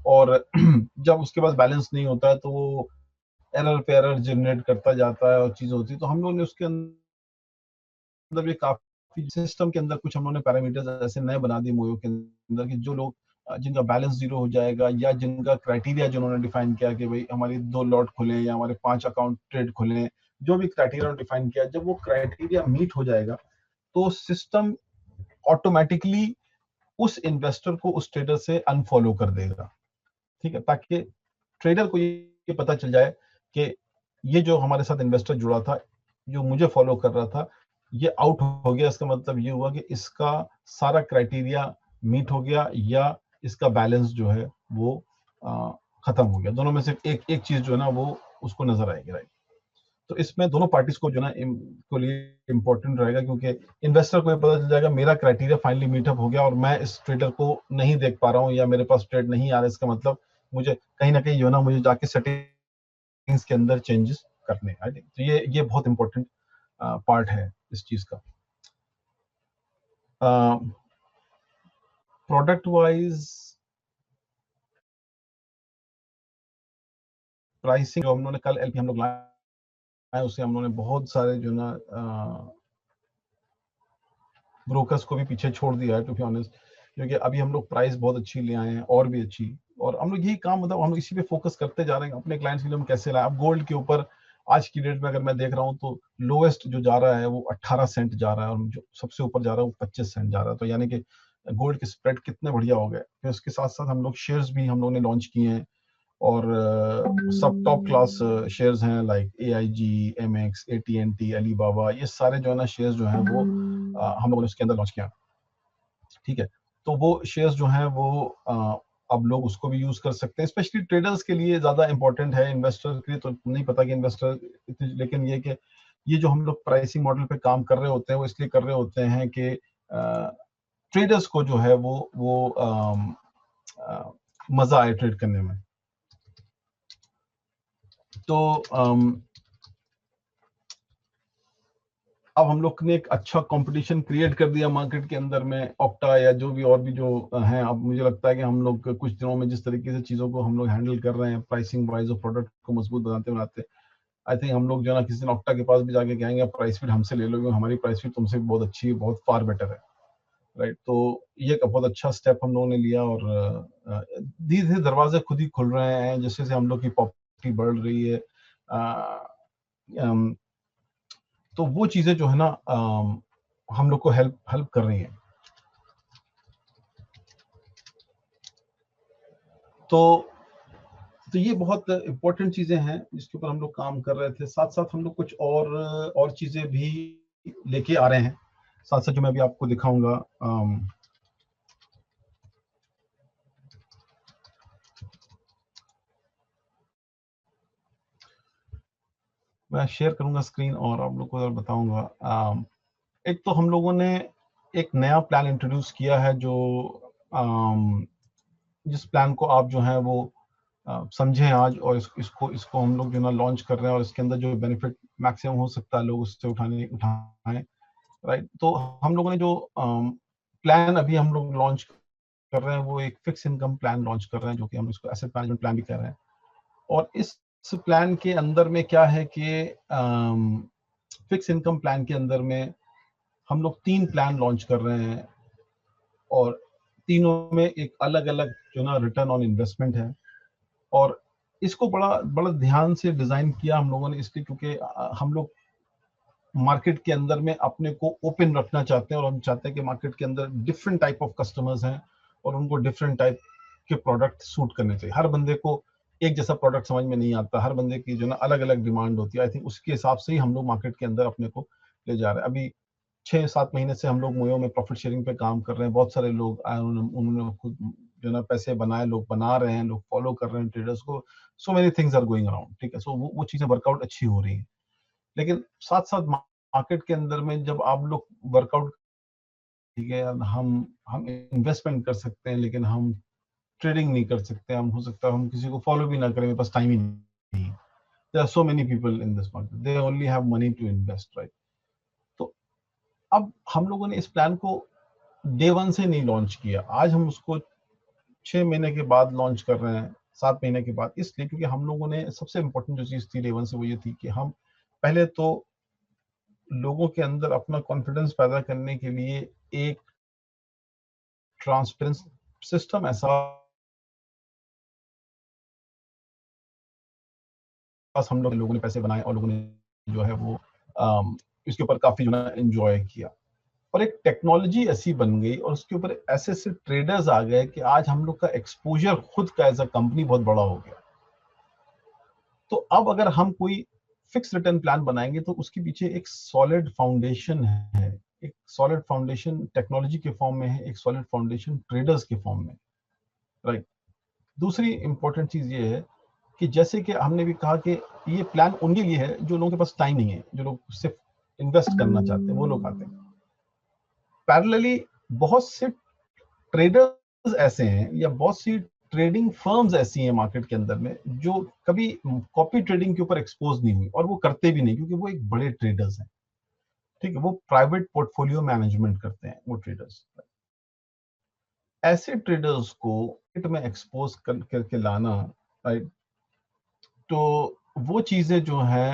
और जब उसके पास बैलेंस नहीं होता है तो वो एरर पे एरर जनरेट करता जाता है और चीजें होती है। तो हम लोग ने उसके अंदर भी काफी सिस्टम के अंदर कुछ हम लोगों ने पैरामीटर्स ऐसे नए बना दिए मोयो के अंदर, कि जो लोग जिनका बैलेंस जीरो हो जाएगा, या जिनका क्राइटेरिया जो उन्होंने डिफाइन किया कि भाई हमारी 2 लॉट खुले या हमारे 5 अकाउंट ट्रेड खुले, जो भी क्राइटेरिया डिफाइन किया, जब वो क्राइटेरिया मीट हो जाएगा तो सिस्टम ऑटोमेटिकली उस इन्वेस्टर को उस ट्रेडर से अनफॉलो कर देगा, ठीक है। ताकि ट्रेडर को ये पता चल जाए कि ये जो हमारे साथ इन्वेस्टर जुड़ा था, जो मुझे फॉलो कर रहा था, ये आउट हो गया। इसका मतलब ये हुआ कि इसका सारा क्राइटेरिया मीट हो गया, या इसका बैलेंस जो है वो खत्म हो गया। दोनों में से एक एक चीज जो है ना वो उसको नजर आएगी, राइट। तो इसमें दोनों पार्टीज को जो ना को लिए इम्पोर्टेंट रहेगा, क्योंकि इन्वेस्टर को ये पता चल जाएगा मेरा क्राइटेरिया फाइनली मीटअप हो गया और मैं इस ट्रेडर को नहीं देख पा रहा हूँ, या मेरे पास ट्रेड नहीं आ रहा है। इसका मतलब मुझे कहीं ना कहीं जो है ना मुझे जाके सेटिंग्स के अंदर चेंजेस करने। आई थिंक तो ये बहुत इंपॉर्टेंट पार्ट है इस चीज का। प्रोडक्ट वाइज प्राइसिंग जो हम लोगों ने कल एलपी हम लोग लाए, उससे हम लोगों ने बहुत सारे जो ना ब्रोकर्स को भी पीछे छोड़ दिया है, टू बी ऑनेस्ट, क्योंकि अभी हम लोग प्राइस बहुत अच्छी ले आए हैं और भी अच्छी, और हम लोग यही काम मतलब हम लोग इसी पे फोकस करते जा रहे हैं अपने क्लाइंट्स के लिए हम कैसे लाएं। अब गोल्ड के ऊपर आज की डेट में अगर मैं देख रहा हूँ तो लोएस्ट जो जा रहा है वो 18 सेंट जा रहा है और जो सबसे ऊपर जा रहा है वो 25 सेंट जा रहा है। तो यानी कि गोल्ड के स्प्रेड कितने बढ़िया हो गए। फिर उसके साथ साथ हम लोग शेयर्स भी हम लोगों ने लॉन्च किए हैं, और सब टॉप क्लास शेयर्स हैं like AIG, MX, AT&T, Alibaba, ये सारे जो है ना शेयर्स जो हैं वो हम लोगों ने उसके अंदर लॉन्च किया। ठीक है, तो वो शेयर्स जो हैं वो अब लोग उसको भी यूज कर सकते हैं, स्पेशली ट्रेडर्स के लिए ज्यादा इंपॉर्टेंट है। इन्वेस्टर के लिए तो नहीं पता कि इन्वेस्टर, लेकिन ये कि ये जो हम लोग प्राइसिंग मॉडल पे काम कर रहे होते हैं वो इसलिए कर रहे होते हैं कि ट्रेडर्स को जो है वो मजा आए ट्रेड करने में। तो अब हम लोग ने एक अच्छा कंपटीशन क्रिएट कर दिया मार्केट के अंदर में, ऑक्टा या जो भी और भी जो हैं। अब मुझे लगता है कि हम लोग कुछ दिनों में जिस तरीके से चीज़ों को हम लोग हैंडल कर रहे हैं प्राइसिंग वाइज और प्रोडक्ट को मजबूत बनाते बनाते, आई थिंक हम लोग जो है ना किसी दिन ऑक्टा के पास भी जाके कहेंगे प्राइस फीड हमसे ले लो, क्योंकि हमारी प्राइस फीड तुमसे बहुत अच्छी है, बहुत फार बेटर है। राइट, तो ये एक बहुत अच्छा स्टेप हम लोगों ने लिया, और धीरे धीरे दरवाजे खुद ही खुल रहे हैं जैसे जैसे हम लोग की पॉपुलैरिटी बढ़ रही है। तो वो चीजें जो है ना हम लोग को हेल्प कर रही हैं। तो ये बहुत इंपॉर्टेंट चीजें हैं जिसके ऊपर हम लोग काम कर रहे थे। साथ साथ हम लोग कुछ और चीजें भी लेके आ रहे हैं साथ साथ, जो मैं अभी आपको दिखाऊंगा। मैं शेयर करूंगा स्क्रीन और आप लोग को बताऊंगा। एक तो हम लोगों ने एक नया प्लान इंट्रोड्यूस किया है जो जिस प्लान को आप जो है वो समझें आज, और इसको हम लोग जो ना लॉन्च कर रहे हैं, और इसके अंदर जो बेनिफिट मैक्सिमम हो सकता है लोग उससे उठाएं। राइट, तो हम लोगों ने जो प्लान अभी हम लोग लॉन्च कर रहे हैं वो एक फिक्स इनकम प्लान लॉन्च कर रहे हैं, जो कि हम इसको एसेट मैनेजमेंट प्लान भी कह रहे हैं। और इस प्लान के अंदर में क्या है कि फिक्स इनकम प्लान के अंदर में हम लोग 3 प्लान लॉन्च कर रहे हैं, और तीनों में एक अलग अलग जो ना रिटर्न ऑन इन्वेस्टमेंट है। और इसको बड़ा बड़ा ध्यान से डिजाइन किया हम लोगों ने, इसलिए क्योंकि हम लोग मार्केट के अंदर में अपने को ओपन रखना चाहते हैं, और हम चाहते हैं कि मार्केट के अंदर डिफरेंट टाइप ऑफ कस्टमर्स हैं और उनको डिफरेंट टाइप के प्रोडक्ट सूट करने चाहिए। हर बंदे को एक जैसा प्रोडक्ट समझ में नहीं आता, हर बंदे की जो ना अलग अलग डिमांड होती है। आई थिंक उसके हिसाब से ही हम लोग मार्केट के अंदर अपने को ले जा रहे हैं। अभी 6-7 महीने से हम लोग मोयो में प्रॉफिट शेयरिंग पे काम कर रहे हैं। बहुत सारे लोग आए, उन्होंने खुद जो ना पैसे बनाए, लोग बना रहे हैं, लोग फॉलो कर रहे हैं ट्रेडर्स को। So many things are going around. ठीक है, सो वो चीजें वर्कआउट अच्छी हो रही है। लेकिन साथ साथ मार्केट के अंदर में जब आप लोग वर्कआउट, ठीक है, हम इन्वेस्टमेंट कर सकते हैं लेकिन हम ट्रेडिंग नहीं कर सकते। हम हो सकता है हम किसी को फॉलो भी ना करें, मेरे पास टाइम ही नहीं। There are so many people in this market, they only have money to invest. Right, तो अब हम लोगों ने इस प्लान को डे 1 से नहीं लॉन्च किया, आज हम उसको 6 महीने के बाद लॉन्च कर रहे हैं, 7 महीने के बाद। इसलिए क्योंकि हम लोगों ने सबसे इंपॉर्टेंट जो चीज थी डे 1 से वो ये थी कि हम पहले तो लोगों के अंदर अपना कॉन्फिडेंस पैदा करने के लिए एक ट्रांसपेरेंस सिस्टम ऐसा हम लोगों ने पैसे बनाए, और लोगों ने जो है वो इसके ऊपर काफी जो है एंजॉय किया, और एक टेक्नोलॉजी ऐसी बन गई और उसके ऊपर ऐसे ऐसे ट्रेडर्स आ गए कि आज हम लोग का एक्सपोजर खुद का एज अ कंपनी बहुत बड़ा हो गया। तो अब अगर हम कोई फिक्स रिटर्न प्लान बनाएंगे तो उसके पीछे एक सॉलिड फाउंडेशन है, एक सॉलिड फाउंडेशन टेक्नोलॉजी के फॉर्म में है, एक सॉलिड फाउंडेशन ट्रेडर्स के फॉर्म में। राइट, दूसरी इंपॉर्टेंट चीज ये है कि जैसे कि हमने भी कहा कि ये प्लान उनके लिए है जो लोगों के पास टाइम नहीं है, जो लोग सिर्फ इन्वेस्ट करना चाहते हैं, वो लोग आते हैं। पैरेलली बहुत से ट्रेडर्स ऐसे हैं या बहुत सी ट्रेडिंग फर्म्स ऐसी हैं मार्केट के अंदर में जो कभी कॉपी ट्रेडिंग के ऊपर एक्सपोज नहीं हुई, और वो करते भी नहीं क्योंकि वो एक बड़े ट्रेडर्स हैं, ठीक है, वो प्राइवेट पोर्टफोलियो मैनेजमेंट करते हैं वो ट्रेडर्स। ऐसे ट्रेडर्स को मार्केट में एक्सपोज करके लाना, राइट, तो वो चीजें जो है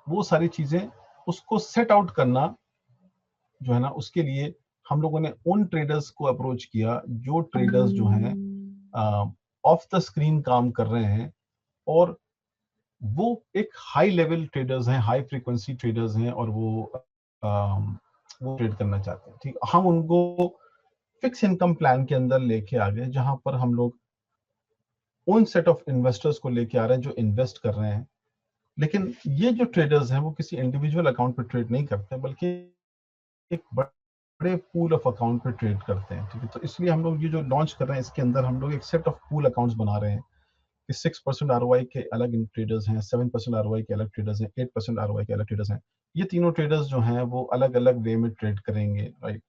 वो सारी चीजें उसको सेट आउट करना जो है ना, उसके लिए हम लोगों ने उन ट्रेडर्स को अप्रोच किया जो ट्रेडर्स जो हैं ऑफ द स्क्रीन काम कर रहे हैं, और वो एक हाई लेवल ट्रेडर्स हैं, हाई फ्रीक्वेंसी ट्रेडर्स हैं, और वो ट्रेड करना चाहते हैं। ठीक, हम उनको फिक्स इनकम प्लान के अंदर लेके आ गए, जहां पर हम लोग उन सेट ऑफ इन्वेस्टर्स को लेके आ रहे हैं जो इन्वेस्ट कर रहे हैं, लेकिन ये जो ट्रेडर्स हैं वो किसी इंडिविजुअल अकाउंट पर ट्रेड नहीं करते, बल्कि एक बड़े पूल ऑफ अकाउंट पे ट्रेड करते हैं। ठीक है, तो इसलिए हम लोग ये जो लॉन्च कर रहे हैं, इसके अंदर हम लोग एक सेट ऑफ पूल अकाउंट्स बना रहे हैं कि 6% ROI के अलग ट्रेडर्स हैं, 7% ROI के अलग ट्रेडर्स हैं, 8% ROI के अलग ट्रेडर्स हैं। ये तीनों ट्रेडर्स जो हैं वो अलग अलग वे में ट्रेड करेंगे, राइट।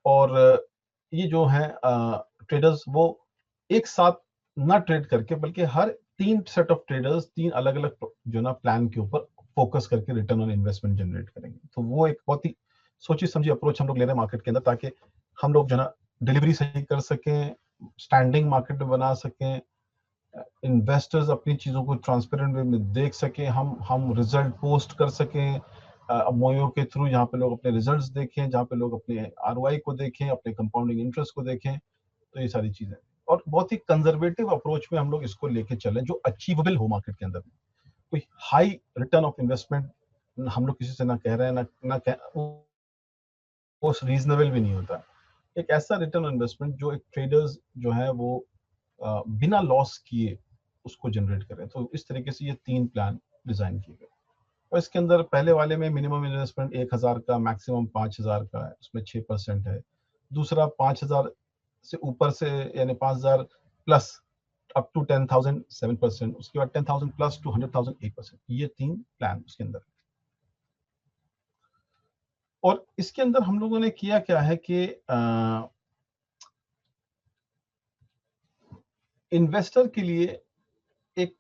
और ये जो है ट्रेडर्स वो एक साथ ना ट्रेड करके, बल्कि हर 3 सेट ऑफ ट्रेडर्स 3 अलग अलग जो ना प्लान के ऊपर फोकस करके रिटर्न ऑन इन्वेस्टमेंट जनरेट करेंगे। तो वो एक बहुत ही सोची समझी अप्रोच हम लोग ले रहे हैं मार्केट के अंदर, ताकि हम लोग जो ना डिलीवरी सही कर सकें, स्टैंडिंग मार्केट में बना सकें, इन्वेस्टर्स अपनी चीज़ों को ट्रांसपेरेंट वे में देख सकें, हम रिजल्ट पोस्ट कर सकें मोयो के थ्रू, जहाँ पे लोग अपने रिजल्ट्स देखें, जहाँ पे लोग अपने ROI को देखें, अपने कंपाउंडिंग इंटरेस्ट को देखें। तो ये सारी चीज़ें, और बहुत ही कंजर्वेटिव अप्रोच में हम लोग इसको लेके चलें जो अचीवेबल हो मार्केट के अंदर। कोई हाई रिटर्न ऑफ इन्वेस्टमेंट हम लोग किसी से ना कह रहे हैं, ना वो रीजनेबल भी नहीं होता। एक ऐसा रिटर्न ऑन इन्वेस्टमेंट जो एक ट्रेडर्स जो है वो बिना लॉस किए उसको जनरेट करें। तो इस तरीके से ये 3 प्लान डिजाइन किए गए, और इसके अंदर पहले वाले में मिनिमम इन्वेस्टमेंट 1000 का, मैक्सिमम 5000 का है, उसमें 6% है। दूसरा 5000 से ऊपर से यानी 5000 प्लस अप टू 10,000 7%, उसके बाद 10,000 प्लस टू 100,000 8%। ये 3 प्लान उसके अंदर। और इसके अंदर हम लोगों ने किया क्या है कि इन्वेस्टर के लिए एक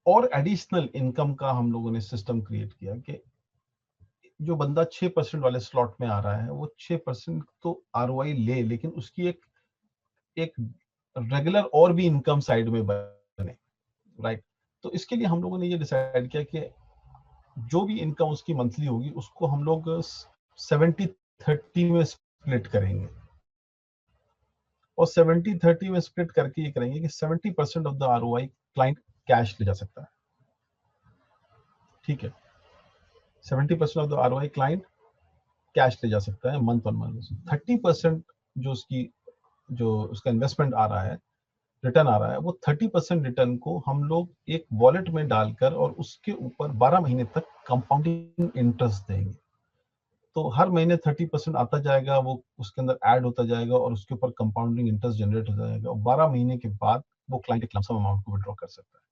और एडिशनल इनकम का हम लोगों ने सिस्टम क्रिएट किया कि जो बंदा 6% वाले स्लॉट में आ रहा है वो 6% तो ROI ले, लेकिन उसकी एक एक रेगुलर और भी इनकम साइड में बने, राइट। तो इसके लिए हम लोगों ने ये डिसाइड किया कि जो भी इनकम उसकी मंथली होगी उसको हम लोग 70-30 में स्प्लिट करेंगे, और 70-30 में स्प्लिट करके ये करेंगे कि 70% of the ROI client cash ले जा सकता है। ठीक है, 70% of the ROI client cash ले जा सकता है मंथ ऑन मंथ। 30% जो उसका इन्वेस्टमेंट आ रहा है, रिटर्न आ रहा है, वो 30% रिटर्न को हम लोग एक वॉलेट में डालकर और उसके ऊपर 12 महीने तक कंपाउंडिंग इंटरेस्ट देंगे। तो हर महीने 30% आता जाएगा, वो उसके अंदर ऐड होता जाएगा और उसके ऊपर कंपाउंडिंग इंटरेस्ट जनरेट हो जाएगा, और 12 महीने के बाद वो क्लाइंट एक लमसम अमाउंट को विड्रॉ कर सकता है,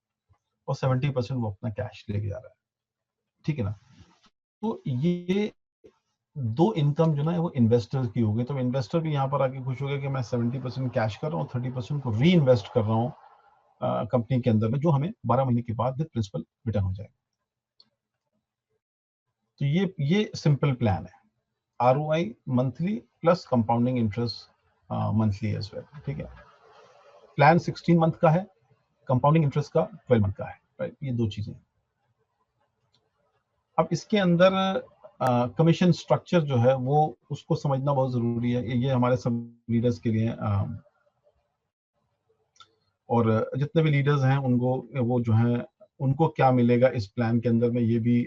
और 70% वो अपना कैश लेके जा रहा है। ठीक है ना। तो ये 2 इनकम जो ना वो इन्वेस्टर की होगी। तो इन्वेस्टर भी यहाँ पर आके खुश हो गया कि मैं 70% कैश कर रहा हूँ, 30% को री इन्वेस्ट कर रहा हूँ कंपनी के अंदर में, जो हमें 12 महीने के बाद विद प्रिंसिपल रिटर्न हो जाएगा। तो ये सिंपल प्लान है, ROI monthly plus compounding interest monthly as well. ठीक है, प्लान 16 मंथ का है, कंपाउंडिंग इंटरेस्ट का 12 मंथ का है, राइट। ये 2 चीजें। अब इसके अंदर कमीशन स्ट्रक्चर जो है वो उसको समझना बहुत जरूरी है, ये हमारे सब लीडर्स के लिए और जितने भी लीडर्स हैं उनको वो जो है उनको क्या मिलेगा इस प्लान के अंदर में, ये भी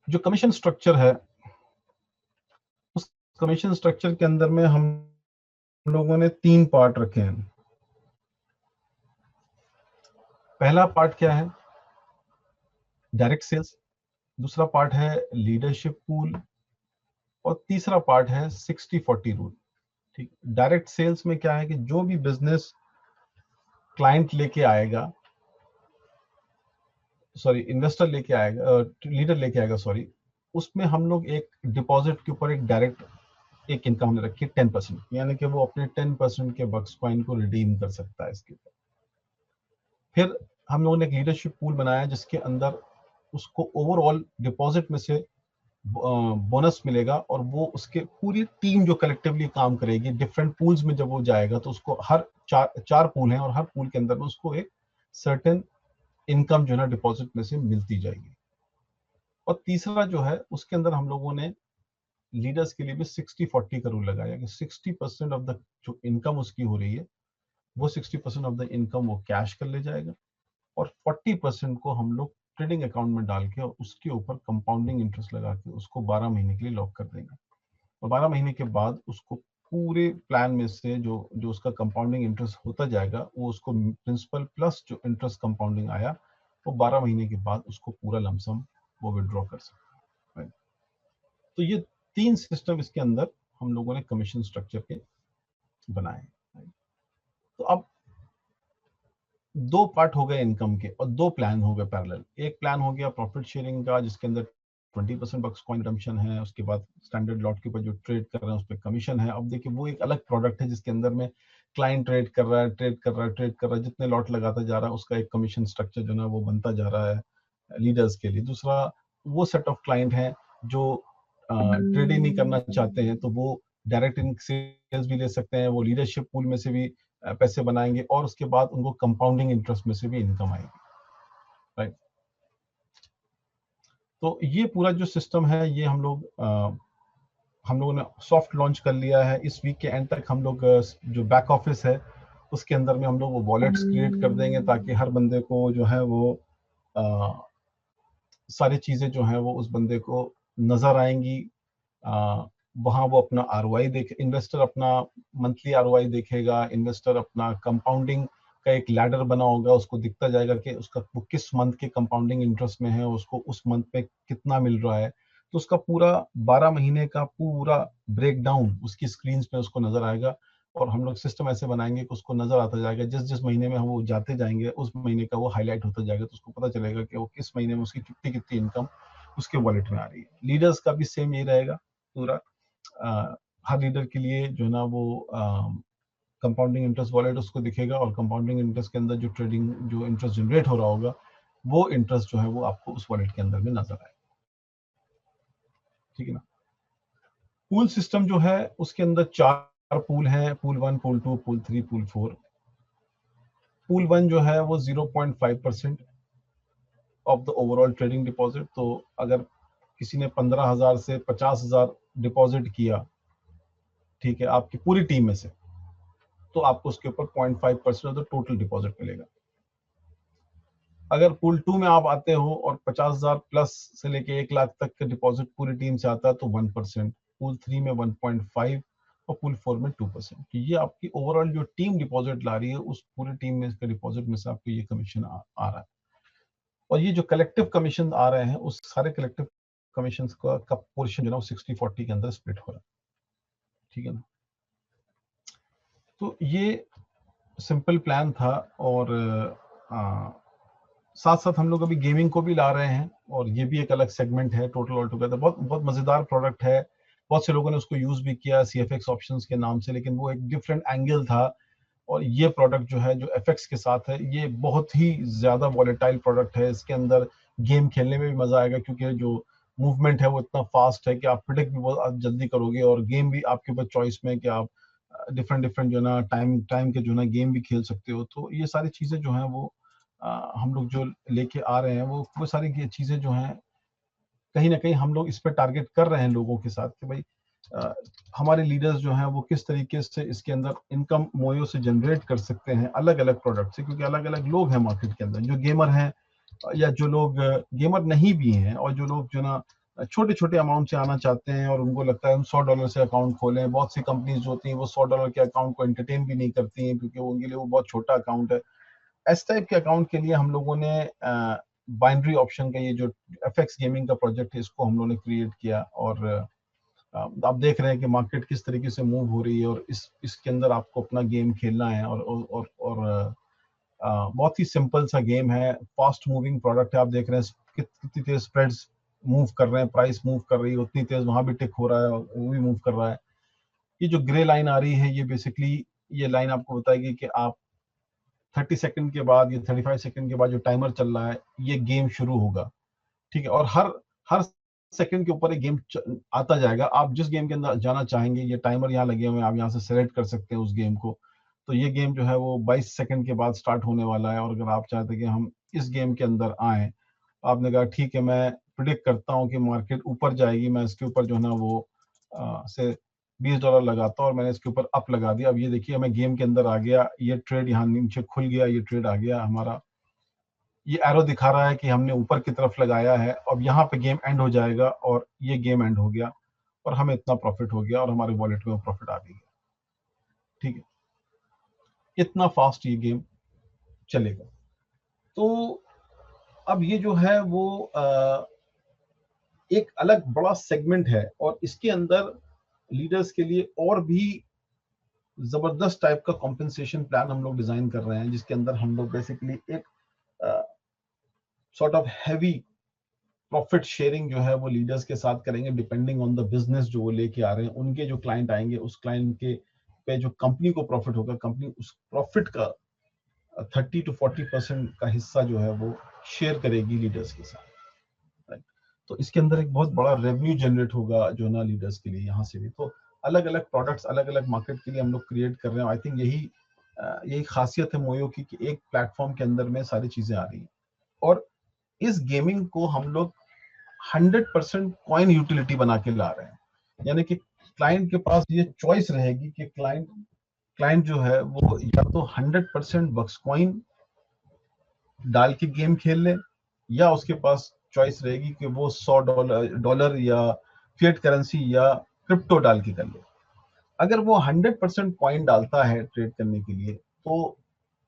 जो कमीशन स्ट्रक्चर है, उस कमीशन स्ट्रक्चर के अंदर में हम लोगों ने 3 पार्ट रखे हैं। पहला पार्ट क्या है, डायरेक्ट सेल्स। दूसरा पार्ट है लीडरशिप पूल, और तीसरा पार्ट है 60-40 रूल। ठीक, डायरेक्ट सेल्स में क्या है कि जो भी बिजनेस क्लाइंट लेके आएगा सॉरी इन्वेस्टर लेके आएगा, लीडर लेके आएगा सॉरी, उसमें हम लोग एक डिपॉजिट के ऊपर एक डायरेक्ट एक इनकम हमने रखी 10%, यानी कि वो अपने 10% के बक्स कॉइन को रिडीम कर सकता है इसके ऊपर। फिर हम लोगों ने एक लीडरशिप पूल बनाया जिसके अंदर उसको ओवरऑल डिपॉजिट में से बोनस मिलेगा, और वो उसके पूरी टीम जो कलेक्टिवली काम करेगी डिफरेंट पूल्स में जब वो जाएगा तो उसको हर चार पूल हैं और हर पूल के अंदर में उसको एक सर्टेन इनकम जो है ना डिपॉजिट में से मिलती जाएगी। और तीसरा जो है उसके अंदर हम लोगों ने लीडर्स के लिए भी 60-40 का रूल लगाया कि 60% ऑफ द जो इनकम उसकी हो रही है वो 60% ऑफ द इनकम वो कैश कर ले जाएगा, और 40% को हम लोग ट्रेडिंग अकाउंट में डाल के और उसके ऊपर कंपाउंडिंग इंटरेस्ट लगा के उसको 12 महीने के लिए लॉक कर देंगे। और 12 महीने के बाद उसको पूरे प्लान में से जो जो उसका कंपाउंडिंग इंटरेस्ट होता जाएगा वो उसको प्रिंसिपल प्लस जो इंटरेस्ट कंपाउंडिंग आया वो 12 महीने के बाद उसको पूरा लमसम वो विड्रॉ कर सकते हैं। तो ये 3 सिस्टम इसके अंदर हम लोगों ने कमीशन स्ट्रक्चर के बनाए। तो अब 2 पार्ट हो गए इनकम के और 2 प्लान हो गए पैरेलल। एक प्लान हो गया प्रॉफिट शेयरिंग का जिसके अंदर 20% बक्स कॉइन रिडम्पशन है, उसके बाद स्टैंडर्ड लॉट के ऊपर जो ट्रेड कर रहे हैं उस पर कमीशन है। अब देखिए वो एक अलग प्रोडक्ट है जिसके अंदर में क्लाइंट ट्रेड कर रहा है, ट्रेड कर रहा है, ट्रेड कर रहा है, जितने लॉट लगाता जा रहा है उसका एक कमीशन स्ट्रक्चर जो है वो बनता जा रहा है लीडर्स के लिए। दूसरा वो सेट ऑफ क्लाइंट हैं जो ट्रेडिंग नहीं करना चाहते हैं तो वो डायरेक्ट इन सेल्स भी ले सकते हैं, वो लीडरशिप पूल में से भी पैसे बनाएंगे और उसके बाद उनको कंपाउंडिंग इंटरेस्ट में से भी इनकम आएगी, राइट। तो ये पूरा जो सिस्टम है ये हम लोगों ने सॉफ्ट लॉन्च कर लिया है। इस वीक के एंड तक हम लोग जो बैक ऑफिस है उसके अंदर में हम लोग वो वॉलेट्स क्रिएट कर देंगे ताकि हर बंदे को जो है वो सारी चीजें जो है वो उस बंदे को नजर आएंगी। वहाँ वो अपना आरओआई देख, इन्वेस्टर अपना मंथली आरओआई देखेगा, इन्वेस्टर अपना कंपाउंडिंग का एक लैडर बना होगा, उसको दिखता जाएगा कि उसका वो किस मंथ के कंपाउंडिंग इंटरेस्ट में है, उसको उस मंथ पे कितना मिल रहा है। तो उसका पूरा 12 महीने का पूरा ब्रेक डाउन उसकी स्क्रीन पे उसको नजर आएगा, और हम लोग सिस्टम ऐसे बनाएंगे कि उसको नजर आता जाएगा जिस जिस महीने में हम वो जाते जाएंगे उस महीने का वो हाईलाइट होता जाएगा, तो उसको पता चलेगा कि वो किस महीने में उसकी कितनी कितनी इनकम उसके वॉलेट में आ रही है। लीडर्स का भी सेम यही रहेगा पूरा। हर लीडर के लिए जो है ना वो कंपाउंडिंग इंटरेस्ट वॉलेट उसको दिखेगा, और कंपाउंडिंग इंटरेस्ट के अंदर जो ट्रेडिंग जो इंटरेस्ट जनरेट हो रहा होगा वो इंटरेस्ट जो है वो आपको उस वॉलेट के अंदर में नजर आएगा, ठीक है ना। पूल सिस्टम जो है उसके अंदर 4 पूल हैं, pool 1, pool 2, pool 3, pool 4। Pool 1 जो है वो 0.5% of the overall trading deposit. तो अगर किसी ने 15,000 से 50,000 डिपॉजिट किया, ठीक है, आपकी पूरी टीम में से, तो आपको उसके ऊपर 0.5% ऑफ द टोटल डिपॉजिट मिलेगा। अगर पूल 2 में आप आते हो और 50,000 प्लस से लेके 1 लाख तक का डिपॉजिट पूरी टीम से आता है तो 1%, पूल 3 में 1.5 और पूल 4 में 2%। तो ये आपकी ओवरऑल जो टीम डिपॉजिट ला रही है उस पूरी टीम में इसके डिपॉजिट में से आपको ये कमीशन आ रहा है। और ये जो कलेक्टिव कमीशन आ रहे हैं उस सारे कलेक्टिव कमीशन का पोर्शन जो है 60-40 के अंदर स्प्लिट हो रहा है, ठीक है ना। तो ये सिंपल प्लान था, और साथ साथ हम लोग अभी गेमिंग को भी ला रहे हैं, और ये भी एक अलग सेगमेंट है टोटल ऑल टुगेदर। बहुत बहुत मजेदार प्रोडक्ट है, बहुत से लोगों ने उसको यूज भी किया CFX ऑप्शंस के नाम से, लेकिन वो एक डिफरेंट एंगल था। और ये प्रोडक्ट जो है जो FX के साथ है ये बहुत ही ज्यादा वॉलेटाइल प्रोडक्ट है। इसके अंदर गेम खेलने में भी मजा आएगा क्योंकि जो मूवमेंट है वो इतना फास्ट है कि आप प्रिडिक्ट भी बहुत जल्दी करोगे, और गेम भी आपके ऊपर चॉइस में कि आप डिफरेंट डिफरेंट जो है ना टाइम टाइम के जो है ना गेम भी खेल सकते हो। तो ये सारी चीजें जो है वो हम लोग जो लेके आ रहे हैं वो सारी चीजें जो हैं कहीं ना कहीं हम लोग इस पर टारगेट कर रहे हैं लोगों के साथ कि भाई हमारे लीडर्स जो हैं वो किस तरीके से इसके अंदर इनकम मोयो से जनरेट कर सकते हैं अलग अलग प्रोडक्ट से, क्योंकि अलग अलग लोग हैं मार्केट के अंदर, जो गेमर हैं या जो लोग गेमर नहीं भी हैं, और जो लोग जो ना छोटे छोटे अमाउंट से आना चाहते हैं और उनको लगता है हम $100 से अकाउंट खोलें। बहुत सी कंपनीज जो होती हैं वो $100 के अकाउंट को एंटरटेन भी नहीं करती हैं क्योंकि उनके लिए वो बहुत छोटा अकाउंट है। इस टाइप के अकाउंट के लिए हम लोगों ने बाइनरी ऑप्शन का ये जो FX गेमिंग का प्रोजेक्ट है इसको हम लोगों ने क्रिएट किया, और आप देख रहे हैं कि मार्केट किस तरीके से मूव हो रही है, और इसके अंदर आपको अपना गेम खेलना है, और बहुत ही सिंपल सा गेम है, फास्ट मूविंग प्रोडक्ट है। आप देख रहे हैं कितनी तेज स्प्रेड्स मूव कर रहे हैं, प्राइस मूव कर रही है, उतनी तेज वहां भी टिक हो रहा है, वो भी मूव कर रहा है। ये जो ग्रे लाइन आ रही है, ये बेसिकली ये लाइन आपको बताएगी कि आप 30 सेकंड के बाद या 35 सेकंड के बाद जो टाइमर चल रहा है, ये गेम शुरू होगा। ठीक है, और हर हर सेकंड के ऊपर एक गेम आता जाएगा। आप जिस गेम के अंदर जाना चाहेंगे, ये टाइमर यहाँ लगे हुए हैं, आप यहाँ से सेलेक्ट कर सकते हैं उस गेम को। तो ये गेम जो है वो 22 सेकंड के बाद स्टार्ट होने वाला है। और अगर आप चाहते हैं कि हम इस गेम के अंदर आए, आपने कहा ठीक है, मैं प्रिडिक्ट करता हूँ कि मार्केट ऊपर जाएगी, मैं इसके ऊपर जो है ना वो से $20 लगाता हूँ, और मैंने इसके ऊपर अप लगा दिया। अब ये देखिए, मैं गेम के अंदर आ गया, ये ट्रेड यहाँ नीचे खुल गया, ये ट्रेड आ गया हमारा। ये एरो दिखा रहा है कि हमने ऊपर की तरफ लगाया है। अब यहाँ पे गेम एंड हो जाएगा, और ये गेम एंड हो गया, और हमें इतना प्रॉफिट हो गया, और हमारे वॉलेट में प्रॉफिट आ भी गया। ठीक है, इतना फास्ट ये गेम चलेगा। तो अब ये जो है वो एक अलग बड़ा सेगमेंट है, और इसके अंदर लीडर्स के लिए और भी जबरदस्त टाइप का कॉम्पेंसेशन प्लान हम लोग डिजाइन कर रहे हैं, जिसके अंदर हम लोग बेसिकली एक sort of heavy profit sharing जो है वो लीडर्स के साथ करेंगे, डिपेंडिंग ऑन द बिजनेस जो वो लेके आ रहे हैं। उनके जो क्लाइंट आएंगे, उस क्लाइंट के पे जो कंपनी को प्रॉफिट होगा, कंपनी उस प्रॉफिट का 30 to 40% का हिस्सा जो है वो शेयर करेगी लीडर्स के साथ। राइट, तो इसके अंदर एक बहुत बड़ा रेवेन्यू जनरेट होगा जो ना लीडर्स के लिए यहाँ से भी। तो अलग अलग प्रोडक्ट्स अलग अलग मार्केट के लिए हम लोग क्रिएट कर रहे हैं। आई थिंक यही खासियत है मोयो की, कि एक प्लेटफॉर्म के अंदर में सारी चीजें आ रही हैं। और इस गेमिंग को हम लोग 100% कॉइन यूटिलिटी बना के ला रहे हैं। यानी कि क्लाइंट के पास ये चॉइस रहेगी कि क्लाइंट जो है वो या तो 100% बक्स कॉइन डाल के गेम खेल ले, या उसके पास चॉइस रहेगी कि वो $100 या फिएट करेंसी या क्रिप्टो डाल के कर ले। अगर वो 100% कॉइन डालता है ट्रेड करने के लिए, तो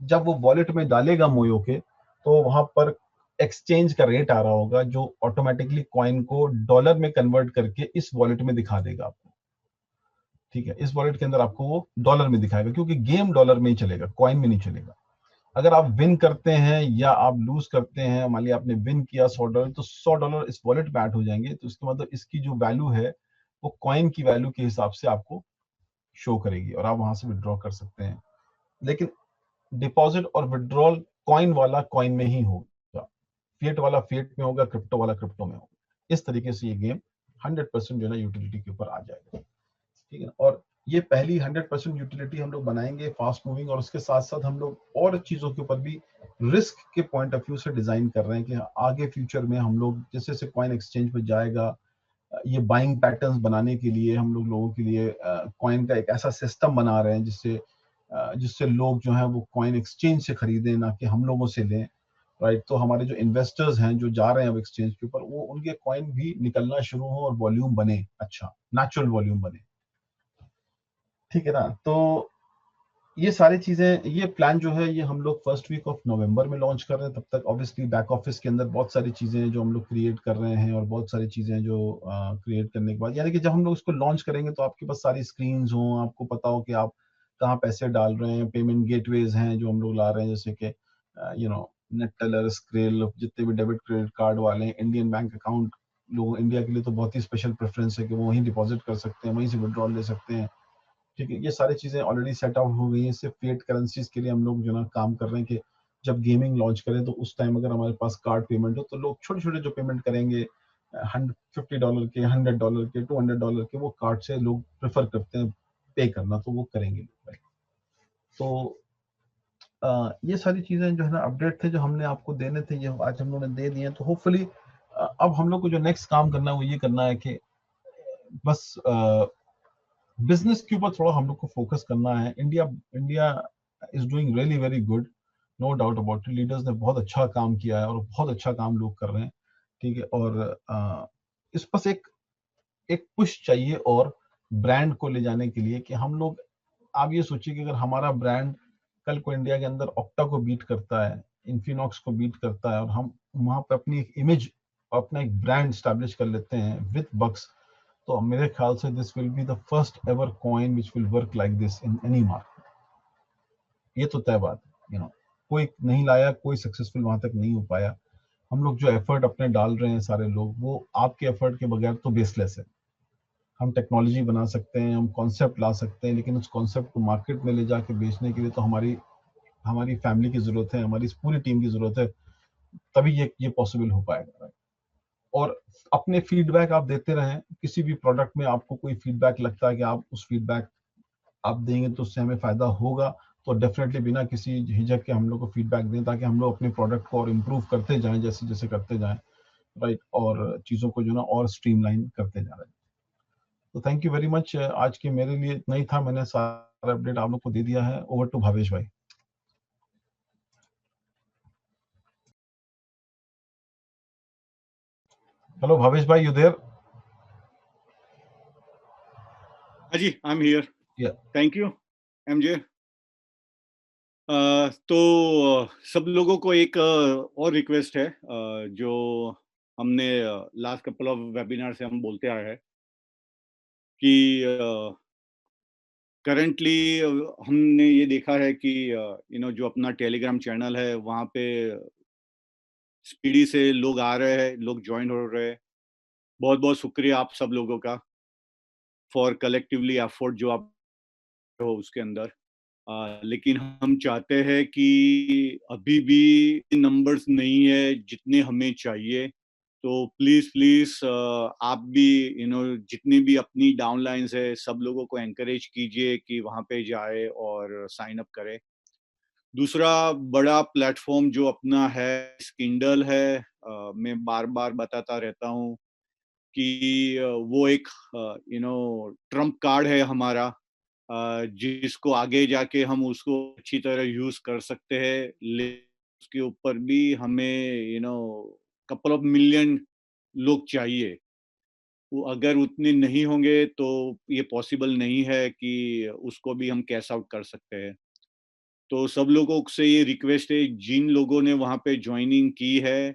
जब वो वॉलेट में डालेगा मोयो के, तो वहां पर एक्सचेंज का रेट आ रहा होगा, जो ऑटोमेटिकली कॉइन को डॉलर में कन्वर्ट करके इस वॉलेट में दिखा देगा आपको। ठीक है, इस वॉलेट के अंदर आपको वो डॉलर में दिखाएगा, क्योंकि गेम डॉलर में ही चलेगा, कॉइन में नहीं चलेगा। अगर आप विन करते हैं या आप लूज करते हैं, मान लिया आपने विन किया $100, तो $100 इस वॉलेट में ऐड हो जाएंगे। तो इसका मतलब इसकी जो वैल्यू है वो कॉइन की वैल्यू के हिसाब से आपको शो करेगी, और आप वहां से विड्रॉ कर सकते हैं। लेकिन डिपॉजिट और विड्रॉल कॉइन वाला कॉइन में ही होगा, फिएट वाला फिएट में होगा, क्रिप्टो वाला क्रिप्टो में होगा। इस तरीके से ये गेम 100% जो है ना यूटिलिटी के ऊपर आ जाएगा। ठीक है, और ये पहली 100% यूटिलिटी हम लोग बनाएंगे फास्ट मूविंग, और उसके साथ साथ हम लोग और चीजों के ऊपर भी रिस्क के पॉइंट ऑफ व्यू से डिजाइन कर रहे हैं, कि आगे फ्यूचर में हम लोग जैसे जैसे कॉइन एक्सचेंज पे जाएगा, ये बाइंग पैटर्न्स बनाने के लिए हम लोगों के लिए कॉइन का एक ऐसा सिस्टम बना रहे हैं, जिससे लोग जो हैं वो कॉइन एक्सचेंज से खरीदें, ना कि हम लोगों से लें। राइट, तो हमारे जो इन्वेस्टर्स हैं जो जा रहे हैं अब एक्सचेंज के ऊपर, वो उनके कॉइन भी निकलना शुरू हो और वॉल्यूम बने, अच्छा नेचुरल वॉल्यूम बने। ठीक है ना, तो ये सारी चीजें, ये प्लान जो है ये हम लोग फर्स्ट वीक ऑफ नवंबर में लॉन्च कर रहे हैं। तब तक ऑब्वियसली बैक ऑफिस के अंदर बहुत सारी चीजें हैं जो हम लोग क्रिएट कर रहे हैं, और बहुत सारी चीजें हैं जो क्रिएट करने के बाद, यानी कि जब हम लोग इसको लॉन्च करेंगे तो आपके पास सारी स्क्रीन हों, आपको पता हो कि आप कहाँ पैसे डाल रहे हैं। पेमेंट गेटवेज हैं जो हम लोग ला रहे हैं, जैसे कि नेट टेलर, स्क्रेल, जितने भी डेबिट क्रेडिट कार्ड वाले हैं, इंडियन बैंक अकाउंट, लोग इंडिया के लिए तो बहुत ही स्पेशल प्रेफरेंस है कि वो वहीं डिपॉजिट कर सकते हैं, वहीं से विड्रॉल ले सकते हैं। ठीक है, ये सारी चीजें ऑलरेडी सेट आउट हो गई हैं। सिर्फ फिएट करेंसीज के लिए हम लोग जो ना काम कर रहे हैं, कि जब गेमिंग लॉन्च करें तो उस टाइम अगर हमारे पास कार्ड पेमेंट हो, तो लोग छोटे छोटे जो पेमेंट करेंगे, $50 के, $100 के, $200 के, वो कार्ड से लोग प्रेफर करते हैं पे करना, तो वो करेंगे। तो ये सारी चीजें जो है ना अपडेट थे जो हमने आपको देने थे, ये आज हम लोगों ने दे दिए। तो होपफुली अब हम लोग को जो नेक्स्ट काम करना है वो ये करना है कि बस बिजनेस के ऊपर थोड़ा हम लोग को फोकस करना है। India India is doing really very good, no doubt about it. Leaders ने बहुत अच्छा काम किया है, और बहुत अच्छा काम लोग कर रहे हैं। ठीक है, और इस पास एक एक पुश चाहिए और ब्रांड को ले जाने के लिए, कि हम लोग, आप ये सोचिए कि अगर हमारा ब्रांड कल को इंडिया के अंदर ऑक्टा को बीट करता है, इन्फिनॉक्स को बीट करता है, और हम वहां पे अपनी एक इमेज, अपना एक ब्रांड स्टैब्लिश कर लेते हैं विद बक्स, तो मेरे ख्याल से this will be the first ever coin which will work like this in any market. ये तो तय बात है, कोई नहीं लाया, कोई सक्सेसफुल वहां तक नहीं हो पाया। हम लोग जो एफर्ट अपने डाल रहे हैं सारे लोग, वो आपके एफर्ट के बगैर तो बेसलेस है। हम टेक्नोलॉजी बना सकते हैं, हम कॉन्सेप्ट ला सकते हैं, लेकिन उस कॉन्सेप्ट को मार्केट में ले जाके बेचने के लिए तो हमारी हमारी फैमिली की जरूरत है, हमारी इस पूरी टीम की जरूरत है, तभी ये पॉसिबल हो पाएगा। और अपने फीडबैक आप देते रहें। किसी भी प्रोडक्ट में आपको कोई फीडबैक लगता है कि आप उस फीडबैक आप देंगे तो उससे हमें फायदा होगा, तो डेफिनेटली बिना किसी झिझक के हम लोग को फीडबैक दें, ताकि हम लोग अपने प्रोडक्ट को और इम्प्रूव करते जाएं, जैसे जैसे करते जाएं, राइट, और चीज़ों को जो ना और स्ट्रीमलाइन करते जा रहे हैं। तो थैंक यू वेरी मच। आज के मेरे लिए इतना ही था, मैंने सारा अपडेट आप लोग को दे दिया है। ओवर टू भावेश भाई। हेलो भावेश भाई, यू देयर? हाँ जी, आई एम हियर। या थैंक यू एमजे। तो सब लोगों को एक और रिक्वेस्ट है, जो हमने लास्ट कपल ऑफ वेबिनार से हम बोलते आए हैं कि करंटली हमने ये देखा है कि जो अपना टेलीग्राम चैनल है वहाँ पे स्पीडी से लोग आ रहे हैं, लोग ज्वाइन हो रहे हैं। बहुत बहुत शुक्रिया आप सब लोगों का फॉर कलेक्टिवली एफर्ट जो आप हो उसके अंदर। लेकिन हम चाहते हैं कि अभी भी नंबर्स नहीं है जितने हमें चाहिए। तो प्लीज प्लीज आप भी जितनी भी अपनी डाउनलाइंस है सब लोगों को एनकरेज कीजिए कि वहां पे जाए और साइन अप करे। दूसरा बड़ा प्लेटफॉर्म जो अपना है स्किंडल है। मैं बार बार बताता रहता हूँ कि वो एक ट्रम्प कार्ड है हमारा, जिसको आगे जाके हम उसको अच्छी तरह यूज कर सकते हैं। लेकिन उसके ऊपर भी हमें कपल ऑफ मिलियन लोग चाहिए। वो अगर उतने नहीं होंगे तो ये पॉसिबल नहीं है कि उसको भी हम कैश आउट कर सकते हैं। तो सब लोगों से ये रिक्वेस्ट है, जिन लोगों ने वहां पे ज्वाइनिंग की है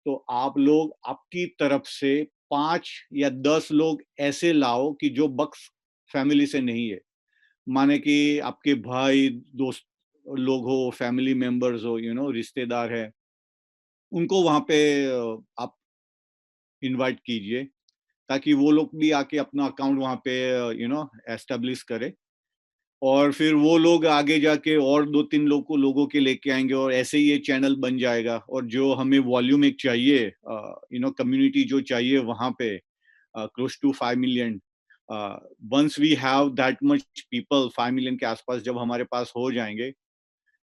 तो आप लोग आपकी तरफ से 5 या 10 लोग ऐसे लाओ कि जो बक्स फैमिली से नहीं है। माने कि आपके भाई दोस्त लोग हो, फैमिली मेंबर्स हो, रिश्तेदार है, उनको वहां पे आप इनवाइट कीजिए ताकि वो लोग भी आके अपना अकाउंट वहां पे एस्टेब्लिश करे। और फिर वो लोग आगे जाके और 2-3 लोगों के लेके आएंगे और ऐसे ही ये चैनल बन जाएगा। और जो हमें वॉल्यूम एक चाहिए, कम्युनिटी जो चाहिए वहां पे close to 5 million, once we have that much people 5 million के आसपास जब हमारे पास हो जाएंगे,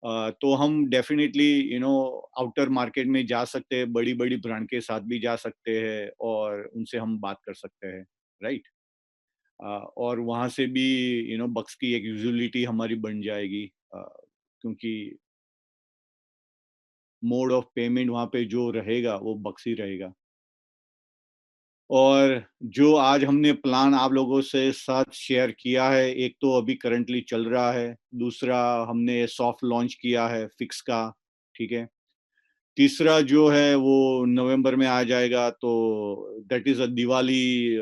तो हम डेफिनेटली आउटर मार्केट में जा सकते हैं, बड़ी बड़ी ब्रांड के साथ भी जा सकते हैं और उनसे हम बात कर सकते हैं, राइट। और वहाँ से भी बक्स की एक यूजिलिटी हमारी बन जाएगी, क्योंकि मोड ऑफ पेमेंट वहाँ पे जो रहेगा वो बक्स ही रहेगा। और जो आज हमने प्लान आप लोगों से साथ शेयर किया है, एक तो अभी करंटली चल रहा है, दूसरा हमने सॉफ्ट लॉन्च किया है फिक्स का, ठीक है। तीसरा जो है वो नवंबर में आ जाएगा, तो that is a Diwali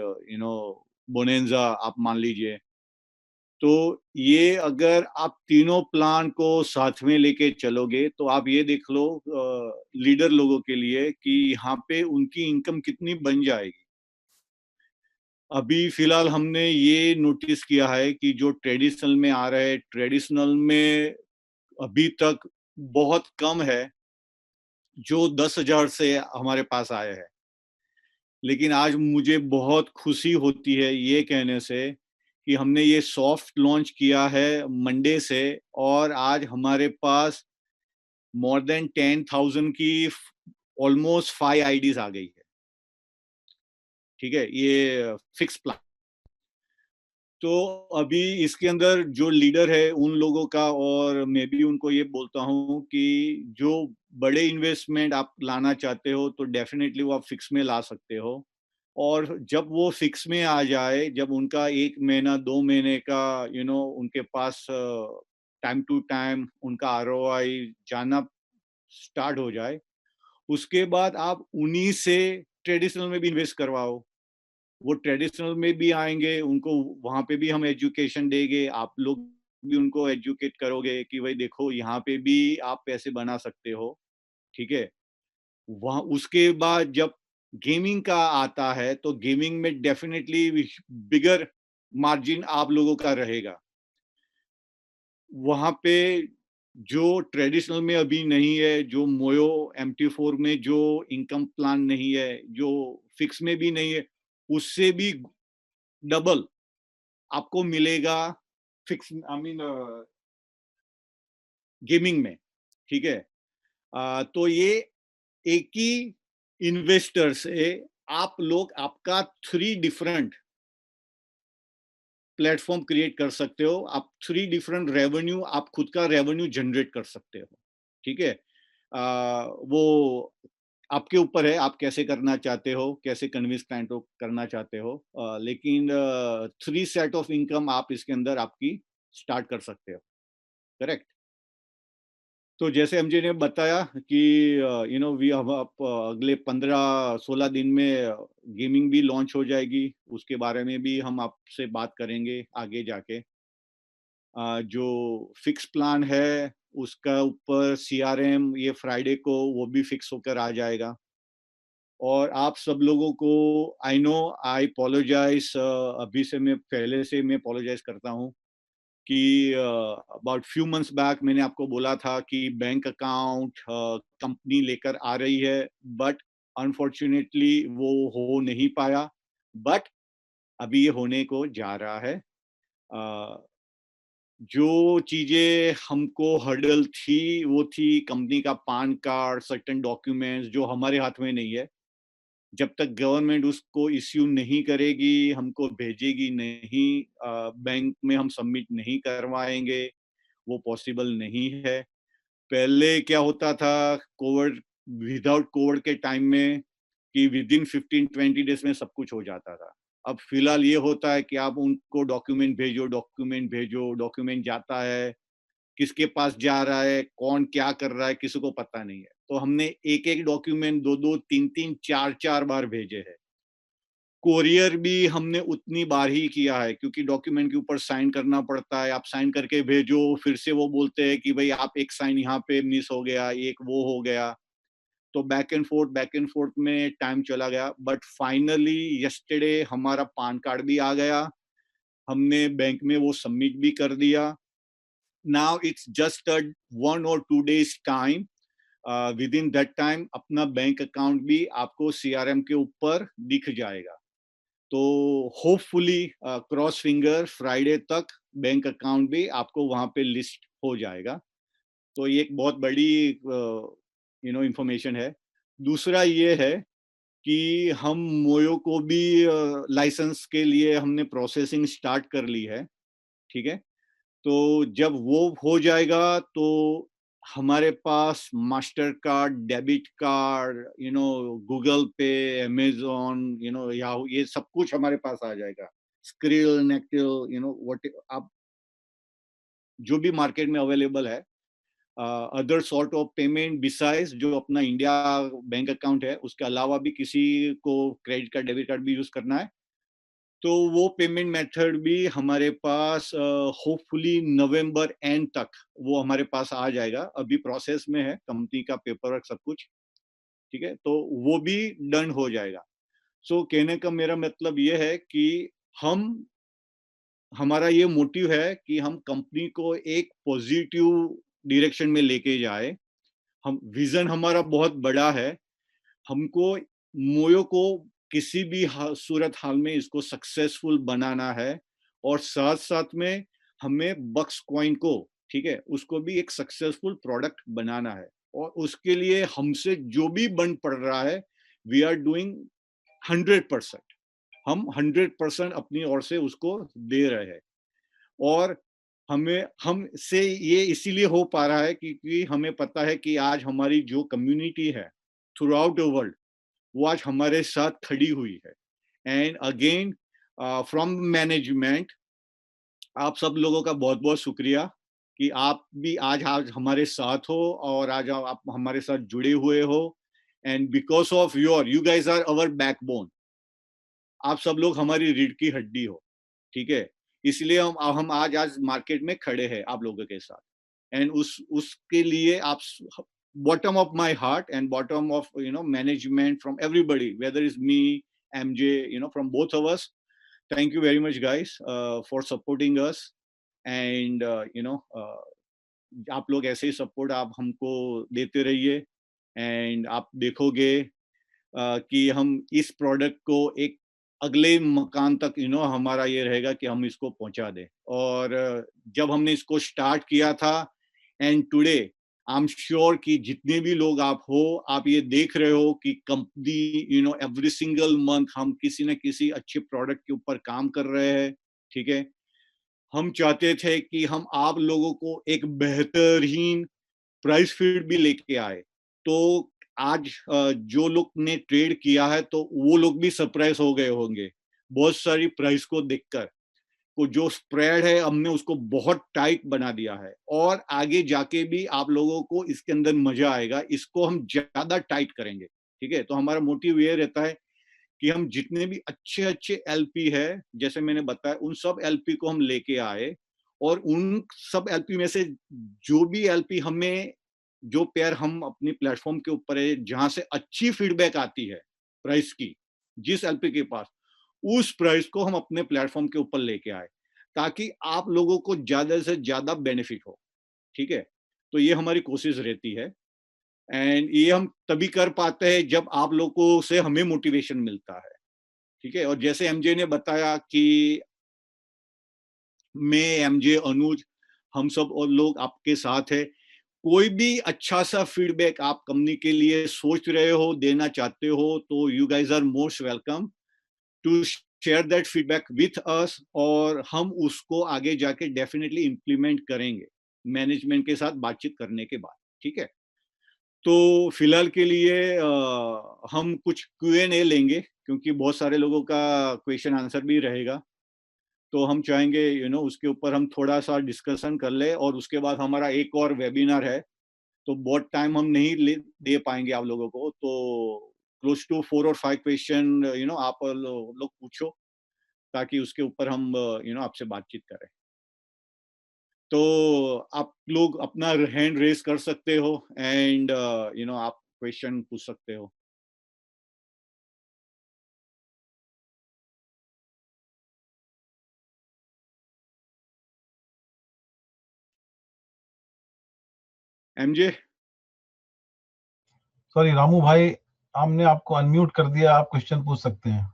bonanza आप मान लीजिए। तो ये अगर आप तीनों प्लान को साथ में लेके चलोगे तो आप ये देख लो लीडर लोगों के लिए कि यहाँ पे उनकी इनकम कितनी बन जाएगी। अभी फिलहाल हमने ये नोटिस किया है कि जो ट्रेडिशनल में आ रहे हैं, ट्रेडिशनल में अभी तक बहुत कम है जो 10,000 से हमारे पास आए हैं। लेकिन आज मुझे बहुत खुशी होती है ये कहने से कि हमने ये सॉफ्ट लॉन्च किया है मंडे से, और आज हमारे पास मोर देन 10,000 की ऑलमोस्ट 5 आईडीज आ गई है, ठीक है, ये फिक्स प्लान। तो अभी इसके अंदर जो लीडर है उन लोगों का, और मैं भी उनको ये बोलता हूँ कि जो बड़े इन्वेस्टमेंट आप लाना चाहते हो तो डेफिनेटली वो आप फिक्स में ला सकते हो। और जब वो फिक्स में आ जाए, जब उनका 1 महीना 2 महीने का उनके पास टाइम टू टाइम उनका आरओआई जाना स्टार्ट हो जाए, उसके बाद आप उन्हीं से ट्रेडिशनल में भी इन्वेस्ट करवाओ। वो ट्रेडिशनल में भी आएंगे, उनको वहां पे भी हम एजुकेशन देंगे, आप लोग भी उनको एजुकेट करोगे कि भाई देखो यहाँ पे भी आप पैसे बना सकते हो, ठीक है। वहाँ उसके बाद जब गेमिंग का आता है तो गेमिंग में डेफिनेटली बिगर मार्जिन आप लोगों का रहेगा। वहाँ पे जो ट्रेडिशनल में अभी नहीं है, जो मोयो MT4 में जो इनकम प्लान नहीं है, जो फिक्स में भी नहीं है, उससे भी डबल आपको मिलेगा फिक्स आई मीन गेमिंग में, ठीक है। तो ये एक ही इन्वेस्टर से आप लोग आपका 3 डिफरेंट प्लेटफॉर्म क्रिएट कर सकते हो। आप 3 डिफरेंट रेवेन्यू, आप खुद का रेवेन्यू जनरेट कर सकते हो, ठीक है। वो आपके ऊपर है, आप कैसे करना चाहते हो, कैसे कन्विंस क्लाइंट को करना चाहते हो, लेकिन 3 सेट ऑफ इनकम आप इसके अंदर आपकी स्टार्ट कर सकते हो, करेक्ट। तो जैसे एमजे ने बताया कि यू नो वी अब आप अगले 15-16 दिन में गेमिंग भी लॉन्च हो जाएगी, उसके बारे में भी हम आपसे बात करेंगे आगे जाके। जो फिक्स प्लान है उसका ऊपर CRM ये फ्राइडे को वो भी फिक्स होकर आ जाएगा। और आप सब लोगों को आई नो आई अपोलोजाइज, अभी से मैं पहले से मैं अपोलोजाइज करता हूँ कि अबाउट फ्यू मंथ्स बैक मैंने आपको बोला था कि बैंक अकाउंट कंपनी लेकर आ रही है, बट अनफॉर्चुनेटली वो हो नहीं पाया। बट अभी ये होने को जा रहा है। जो चीजें हमको हर्डल थी वो थी कंपनी का पान कार्ड, सर्टेन डॉक्यूमेंट्स जो हमारे हाथ में नहीं है। जब तक गवर्नमेंट उसको इश्यू नहीं करेगी, हमको भेजेगी नहीं, बैंक में हम सबमिट नहीं करवाएंगे, वो पॉसिबल नहीं है। पहले क्या होता था कोविड, विदाउट कोविड के टाइम में, कि विद इन 15-20 डेज में सब कुछ हो जाता था। अब फिलहाल ये होता है कि आप उनको डॉक्यूमेंट भेजो, डॉक्यूमेंट भेजो, डॉक्यूमेंट जाता है, किसके पास जा रहा है, कौन क्या कर रहा है, किसी को पता नहीं है। तो हमने एक-एक डॉक्यूमेंट 2-2, 3-3, 4-4 बार भेजे हैं। कोरियर भी हमने उतनी बार ही किया है, क्योंकि डॉक्यूमेंट के ऊपर साइन करना पड़ता है। आप साइन करके भेजो, फिर से वो बोलते हैं कि भाई आप एक साइन यहाँ पे मिस हो गया, एक वो हो गया। तो बैक एंड फोर्थ में टाइम चला गया। बट फाइनली यस्टरडे हमारा पान कार्ड भी आ गया, हमने बैंक में वो सबमिट भी कर दिया। Now it's just a 1 or 2 days time, with in that time अपना बैंक अकाउंट भी आपको CRM के ऊपर दिख जाएगा। तो होपफुली क्रॉस फिंगर फ्राइडे तक बैंक अकाउंट भी आपको वहां पे लिस्ट हो जाएगा। तो ये एक बहुत बड़ी इंफॉर्मेशन है। दूसरा ये है कि हम मोयो को भी लाइसेंस के लिए हमने प्रोसेसिंग स्टार्ट कर ली है, ठीक है। तो जब वो हो जाएगा तो हमारे पास master card, debit card, Google Pay, Amazon, Yahoo, ये सब कुछ हमारे पास आ जाएगा। स्क्रिल, नेक्टिल, व्हाट आप जो भी मार्केट में अवेलेबल है, other sort of payment besides जो अपना इंडिया बैंक अकाउंट है, उसके अलावा भी किसी को क्रेडिट कार्ड, डेबिट कार्ड भी यूज करना है तो वो पेमेंट मेथड भी हमारे पास होपफुली नवंबर एंड तक वो हमारे पास आ जाएगा। अभी प्रोसेस में है कंपनी का पेपर वर्क सब कुछ, ठीक है। तो वो भी डन हो जाएगा। सो कहने का मेरा मतलब ये है कि हम हमारा ये मोटिव है कि हम कंपनी को एक पॉजिटिव डायरेक्शन में लेके जाए। हम विजन हमारा बहुत बड़ा है। हमको मोयो को किसी भी सूरत हाल में इसको सक्सेसफुल बनाना है, और साथ साथ में हमें बक्स कॉइन को, ठीक है, उसको भी एक सक्सेसफुल प्रोडक्ट बनाना है। और उसके लिए हमसे जो भी बन पड़ रहा है, वी आर डूइंग 100%। हम 100% अपनी ओर से उसको दे रहे हैं। और हमें हमसे ये इसीलिए हो पा रहा है क्योंकि हमें पता है कि आज हमारी जो कम्युनिटी है थ्रू आउट द वर्ल्ड, वो आज हमारे साथ खड़ी हुई है। एंड अगेन फ्रॉम मैनेजमेंट, आप सब लोगों का बहुत बहुत शुक्रिया कि आप भी आज हमारे साथ हो, और आज आप हमारे साथ जुड़े हुए हो। And because of you guys are our backbone. आप सब लोग हमारी रीढ़ की हड्डी हो, ठीक है। इसलिए हम आज मार्केट में खड़े हैं आप लोगों के साथ. एंड उसके लिए आप bottom of my heart and bottom of management from everybody, whether it's me, MJ, from both of us, thank you very much guys for supporting us. And आप लोग ऐसे ही सपोर्ट आप हमको देते रहिए. एंड आप देखोगे कि हम इस प्रोडक्ट को एक अगले मकान तक हमारा ये रहेगा कि हम इसको पहुंचा दें. और जब हमने इसको स्टार्ट किया था and today I am sure कि जितने भी लोग आप हो, आप ये देख रहे हो कि कंपनी एवरी सिंगल मंथ हम किसी न किसी अच्छे प्रोडक्ट के ऊपर काम कर रहे हैं. ठीक है, हम चाहते थे कि हम आप लोगों को एक बेहतरीन प्राइस फीड भी लेके आए. तो आज जो लोग ने ट्रेड किया है तो वो लोग भी सरप्राइज हो गए होंगे बहुत सारी प्राइस को देखकर. को जो स्प्रेड है हमने उसको बहुत टाइट बना दिया है और आगे जाके भी आप लोगों को इसके अंदर मजा आएगा. इसको हम ज्यादा टाइट करेंगे. ठीक है, तो हमारा मोटिव ये रहता है कि हम जितने भी अच्छे अच्छे एलपी है, जैसे मैंने बताया, उन सब एलपी को हम लेके आए और उन सब एलपी में से जो भी एलपी हमें, जो पेयर हम अपनी प्लेटफॉर्म के ऊपर है जहां से अच्छी फीडबैक आती है प्राइस की, जिस एलपी के पास, उस प्राइस को हम अपने प्लेटफॉर्म के ऊपर लेके आए ताकि आप लोगों को ज्यादा से ज्यादा बेनिफिट हो. ठीक है, तो ये हमारी कोशिश रहती है. एंड ये हम तभी कर पाते हैं जब आप लोगों से हमें मोटिवेशन मिलता है. ठीक है, और जैसे एमजे ने बताया कि मैं, एमजे, अनुज, हम सब और लोग आपके साथ है. कोई भी अच्छा सा फीडबैक आप कंपनी के लिए सोच रहे हो, देना चाहते हो, तो you guys are most welcome to share that feedback with us और हम उसको आगे जाके डेफिनेटली इम्प्लीमेंट करेंगे मैनेजमेंट के साथ बातचीत करने के बाद. ठीक है, तो फिलहाल के लिए हम कुछ Q&A लेंगे क्योंकि बहुत सारे लोगों का क्वेश्चन आंसर भी रहेगा. तो हम चाहेंगे उसके ऊपर हम थोड़ा सा डिस्कशन कर ले और उसके बाद हमारा एक और वेबिनार है. तो बहुत टाइम हम नहीं दे पाएंगे आप लोगों को. तो क्लोज टू 4 और 5 क्वेश्चन आप लोग पूछो ताकि उसके ऊपर हम आपसे बातचीत करें. तो आप लोग अपना हैंड रेज कर सकते हो एंड आप क्वेश्चन पूछ सकते हो. एमजे. सॉरी रामू भाई, हमने आपको अनम्यूट कर दिया, आप क्वेश्चन पूछ सकते हैं.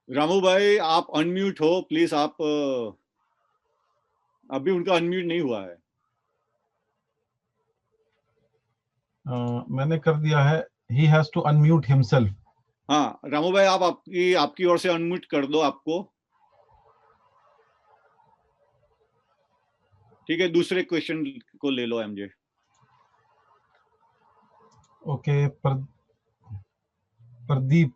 रामू भाई आप अनम्यूट हो प्लीज. आप अभी उनका अनम्यूट नहीं हुआ है. मैंने कर दिया है. He has to unmute himself. हाँ रामू भाई, आप आपकी ओर से अनम्यूट कर दो आपको. ठीक है, दूसरे क्वेश्चन को ले लो एमजे. ओके, प्रदीप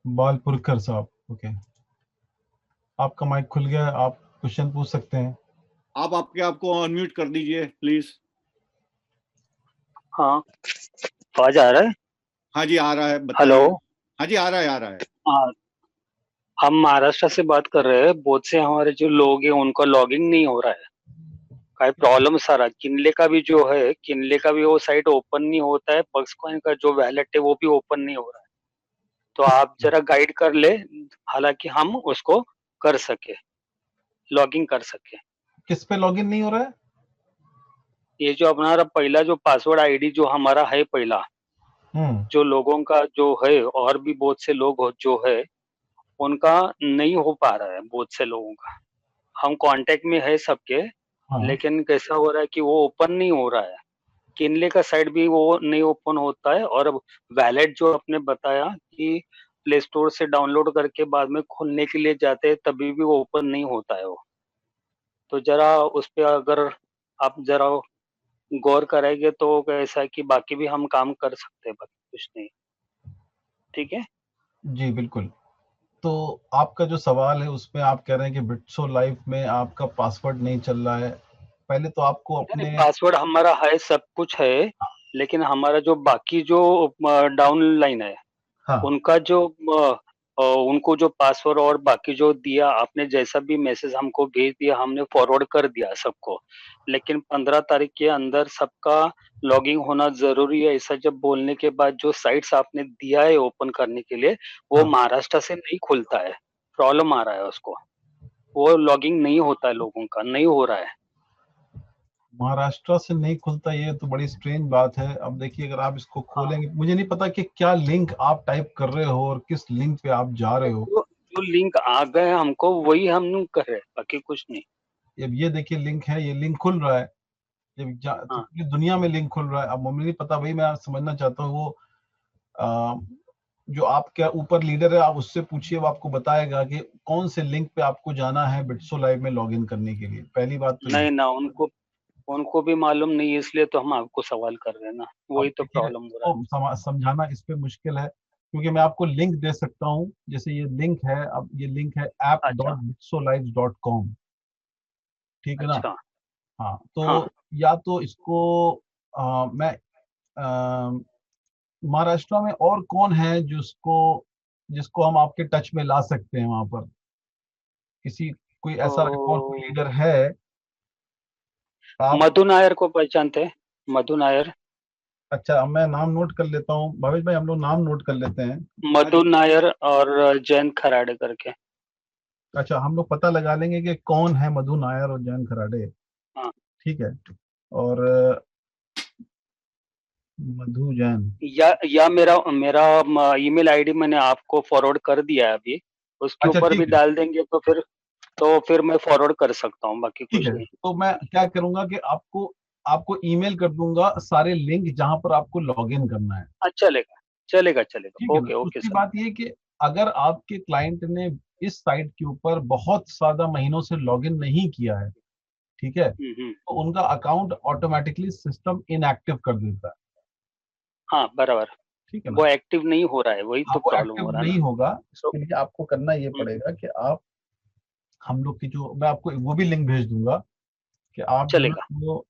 बालपुरकर साहब. ओके, आपका माइक खुल गया है, आप क्वेश्चन पूछ सकते हैं. आप आपको अनम्यूट कर दीजिए प्लीज. हाँ, आवाज आ रहा है? हाँ जी आ रहा है, बताइए. हेलो. हाँ जी आ रहा है, आ रहा है. हाँ, हम महाराष्ट्र से बात कर रहे हैं. बहुत से हमारे जो लोग हैं उनका लॉगिंग नहीं हो रहा है. काय प्रॉब्लम सारा किनले का भी जो है, किनले का भी वो साइट ओपन नहीं होता है. पक्सकॉइन का जो वैलेट है वो भी ओपन नहीं हो रहा है. तो आप जरा गाइड कर ले, हालांकि हम उसको कर सके, लॉगिंग कर सके. किस पे लॉगिन नहीं हो रहा है? ये जो हमारा पहला जो पासवर्ड आईडी जो हमारा है पहला, जो लोगों का जो है, और भी बहुत से लोग जो है उनका नहीं हो पा रहा है. बहुत से लोगों का हम कांटेक्ट में है सबके. हाँ. लेकिन कैसा हो रहा है कि वो ओपन नहीं हो रहा है. किनले का साइट भी वो नहीं ओपन होता है. और वैलेट जो आपने बताया कि प्ले स्टोर से डाउनलोड करके बाद में खोलने के लिए जाते हैं तभी भी वो ओपन नहीं होता है वो. तो जरा उस पे अगर आप जरा गौर करेंगे तो ऐसा है कि बाकी भी हम काम कर सकते हैं, बाकी कुछ नहीं. ठीक है जी बिल्कुल. तो आपका जो सवाल है उसमें आप कह रहे हैं कि बिट्सो लाइफ में आपका पासवर्ड नहीं चल रहा है. पहले तो आपको अपने पासवर्ड हमारा है, सब कुछ है. लेकिन हमारा जो बाकी जो डाउन लाइन है, हाँ उनका जो उनको जो पासवर्ड और बाकी जो दिया आपने, जैसा भी मैसेज हमको भेज दिया, हमने फॉरवर्ड कर दिया सबको। लेकिन 15 तारीख के अंदर सबका लॉगिंग होना ज़रूरी है, ऐसा जब बोलने के बाद जो साइट्स आपने दिया है ओपन करने के लिए, वो हाँ महाराष्ट्र से नहीं खुलता है। प्रॉब्लम आ रहा है उसको। वो लॉगिंग नहीं होता है लोगों का, नहीं हो रहा है। महाराष्ट्र से नहीं खुलता, ये तो बड़ी स्ट्रेंज बात है। अब देखिए अगर आप इसको हाँ, खोलेंगे, मुझे नहीं पता कि क्या लिंक आप टाइप कर रहे हो और किस लिंक पे आप जा रहे हो। जो जो लिंक आ गए हमको वही हम कर रहे हैं, बाकी कुछ नहीं। अब ये देखिए लिंक है, ये लिंक खुल रहा है, तो हाँ, पूरी दुनिया में लिंक खुल रहा है। अब मुझे नहीं पता भाई, मैं समझना चाहता हूँ वो आ, जो आपके ऊपर लीडर है, आप उससे पूछिए, वो आपको बताएगा कि कौन से लिंक पे आपको जाना है बिट्सो लाइव में लॉगिन करने के लिए। पहली बात तो ये। नहीं ना, उनको उनको भी मालूम नहीं है, इसलिए तो हम आपको सवाल कर रहे हैं ना, अब वही तो देखिए प्रॉब्लम हो रहा है। इसको समझाना इस पे मुश्किल है, क्योंकि मैं आपको लिंक दे सकता हूँ। जैसे ये लिंक है, अब ये लिंक है अच्छा, app.bitsolives.com, ठीक है ना। अच्छा, हाँ हाँ, तो या तो इसको मैं अ, महाराष्ट्र में और कौन है जिसको जिसको हम आपके टच में ला सकते हैं वहां पर, किसी कोई ऐसा कौन, कोई तो लीडर है आप। मधु नायर को पहचानते हैं? मधु नायर, अच्छा अब मैं नाम नोट कर लेता हूँ भावेश भाई, हम लोग नाम नोट कर लेते हैं क्या। मधु नायर और जयंत खराड़े करके। अच्छा हम लोग पता लगा लेंगे कि कौन है मधु नायर और जयंत खराडे, हाँ, ठीक है। और मधु जैन। या मेरा मेरा ईमेल आईडी मैंने आपको फॉरवर्ड कर दिया है अभी, उसके अच्छा ऊपर भी ठीक है, डाल देंगे तो फिर मैं फॉरवर्ड कर सकता हूँ, बाकी ठीक कुछ है नहीं। तो मैं क्या करूंगा कि आपको आपको ईमेल कर दूंगा सारे लिंक जहां पर आपको लॉगिन करना है। हाँ, चलेगा, चलेगा, ठीक चलेगा। है ना। ओके, ओके दूसरी सर। बात ये कि अगर आपके क्लाइंट ने इस साइट के ऊपर बहुत ज्यादा महीनों से लॉगिन नहीं किया है, ठीक है, हम्म। तो उनका अकाउंट ऑटोमेटिकली सिस्टम इनएक्टिव कर देता है, हाँ, बराबर। ठीक है ना। वो एक्टिव नहीं हो रहा है, वही हाँ तो वो प्रॉब्लम एक्टिव हो रहा है ना। नहीं होगा, तो इसके लिए आपको करना ये पड़ेगा कि आप, हम लोग की जो, मैं आपको वो भी लिंक भेज दूंगा कि आप जो है ना चलेगा। वो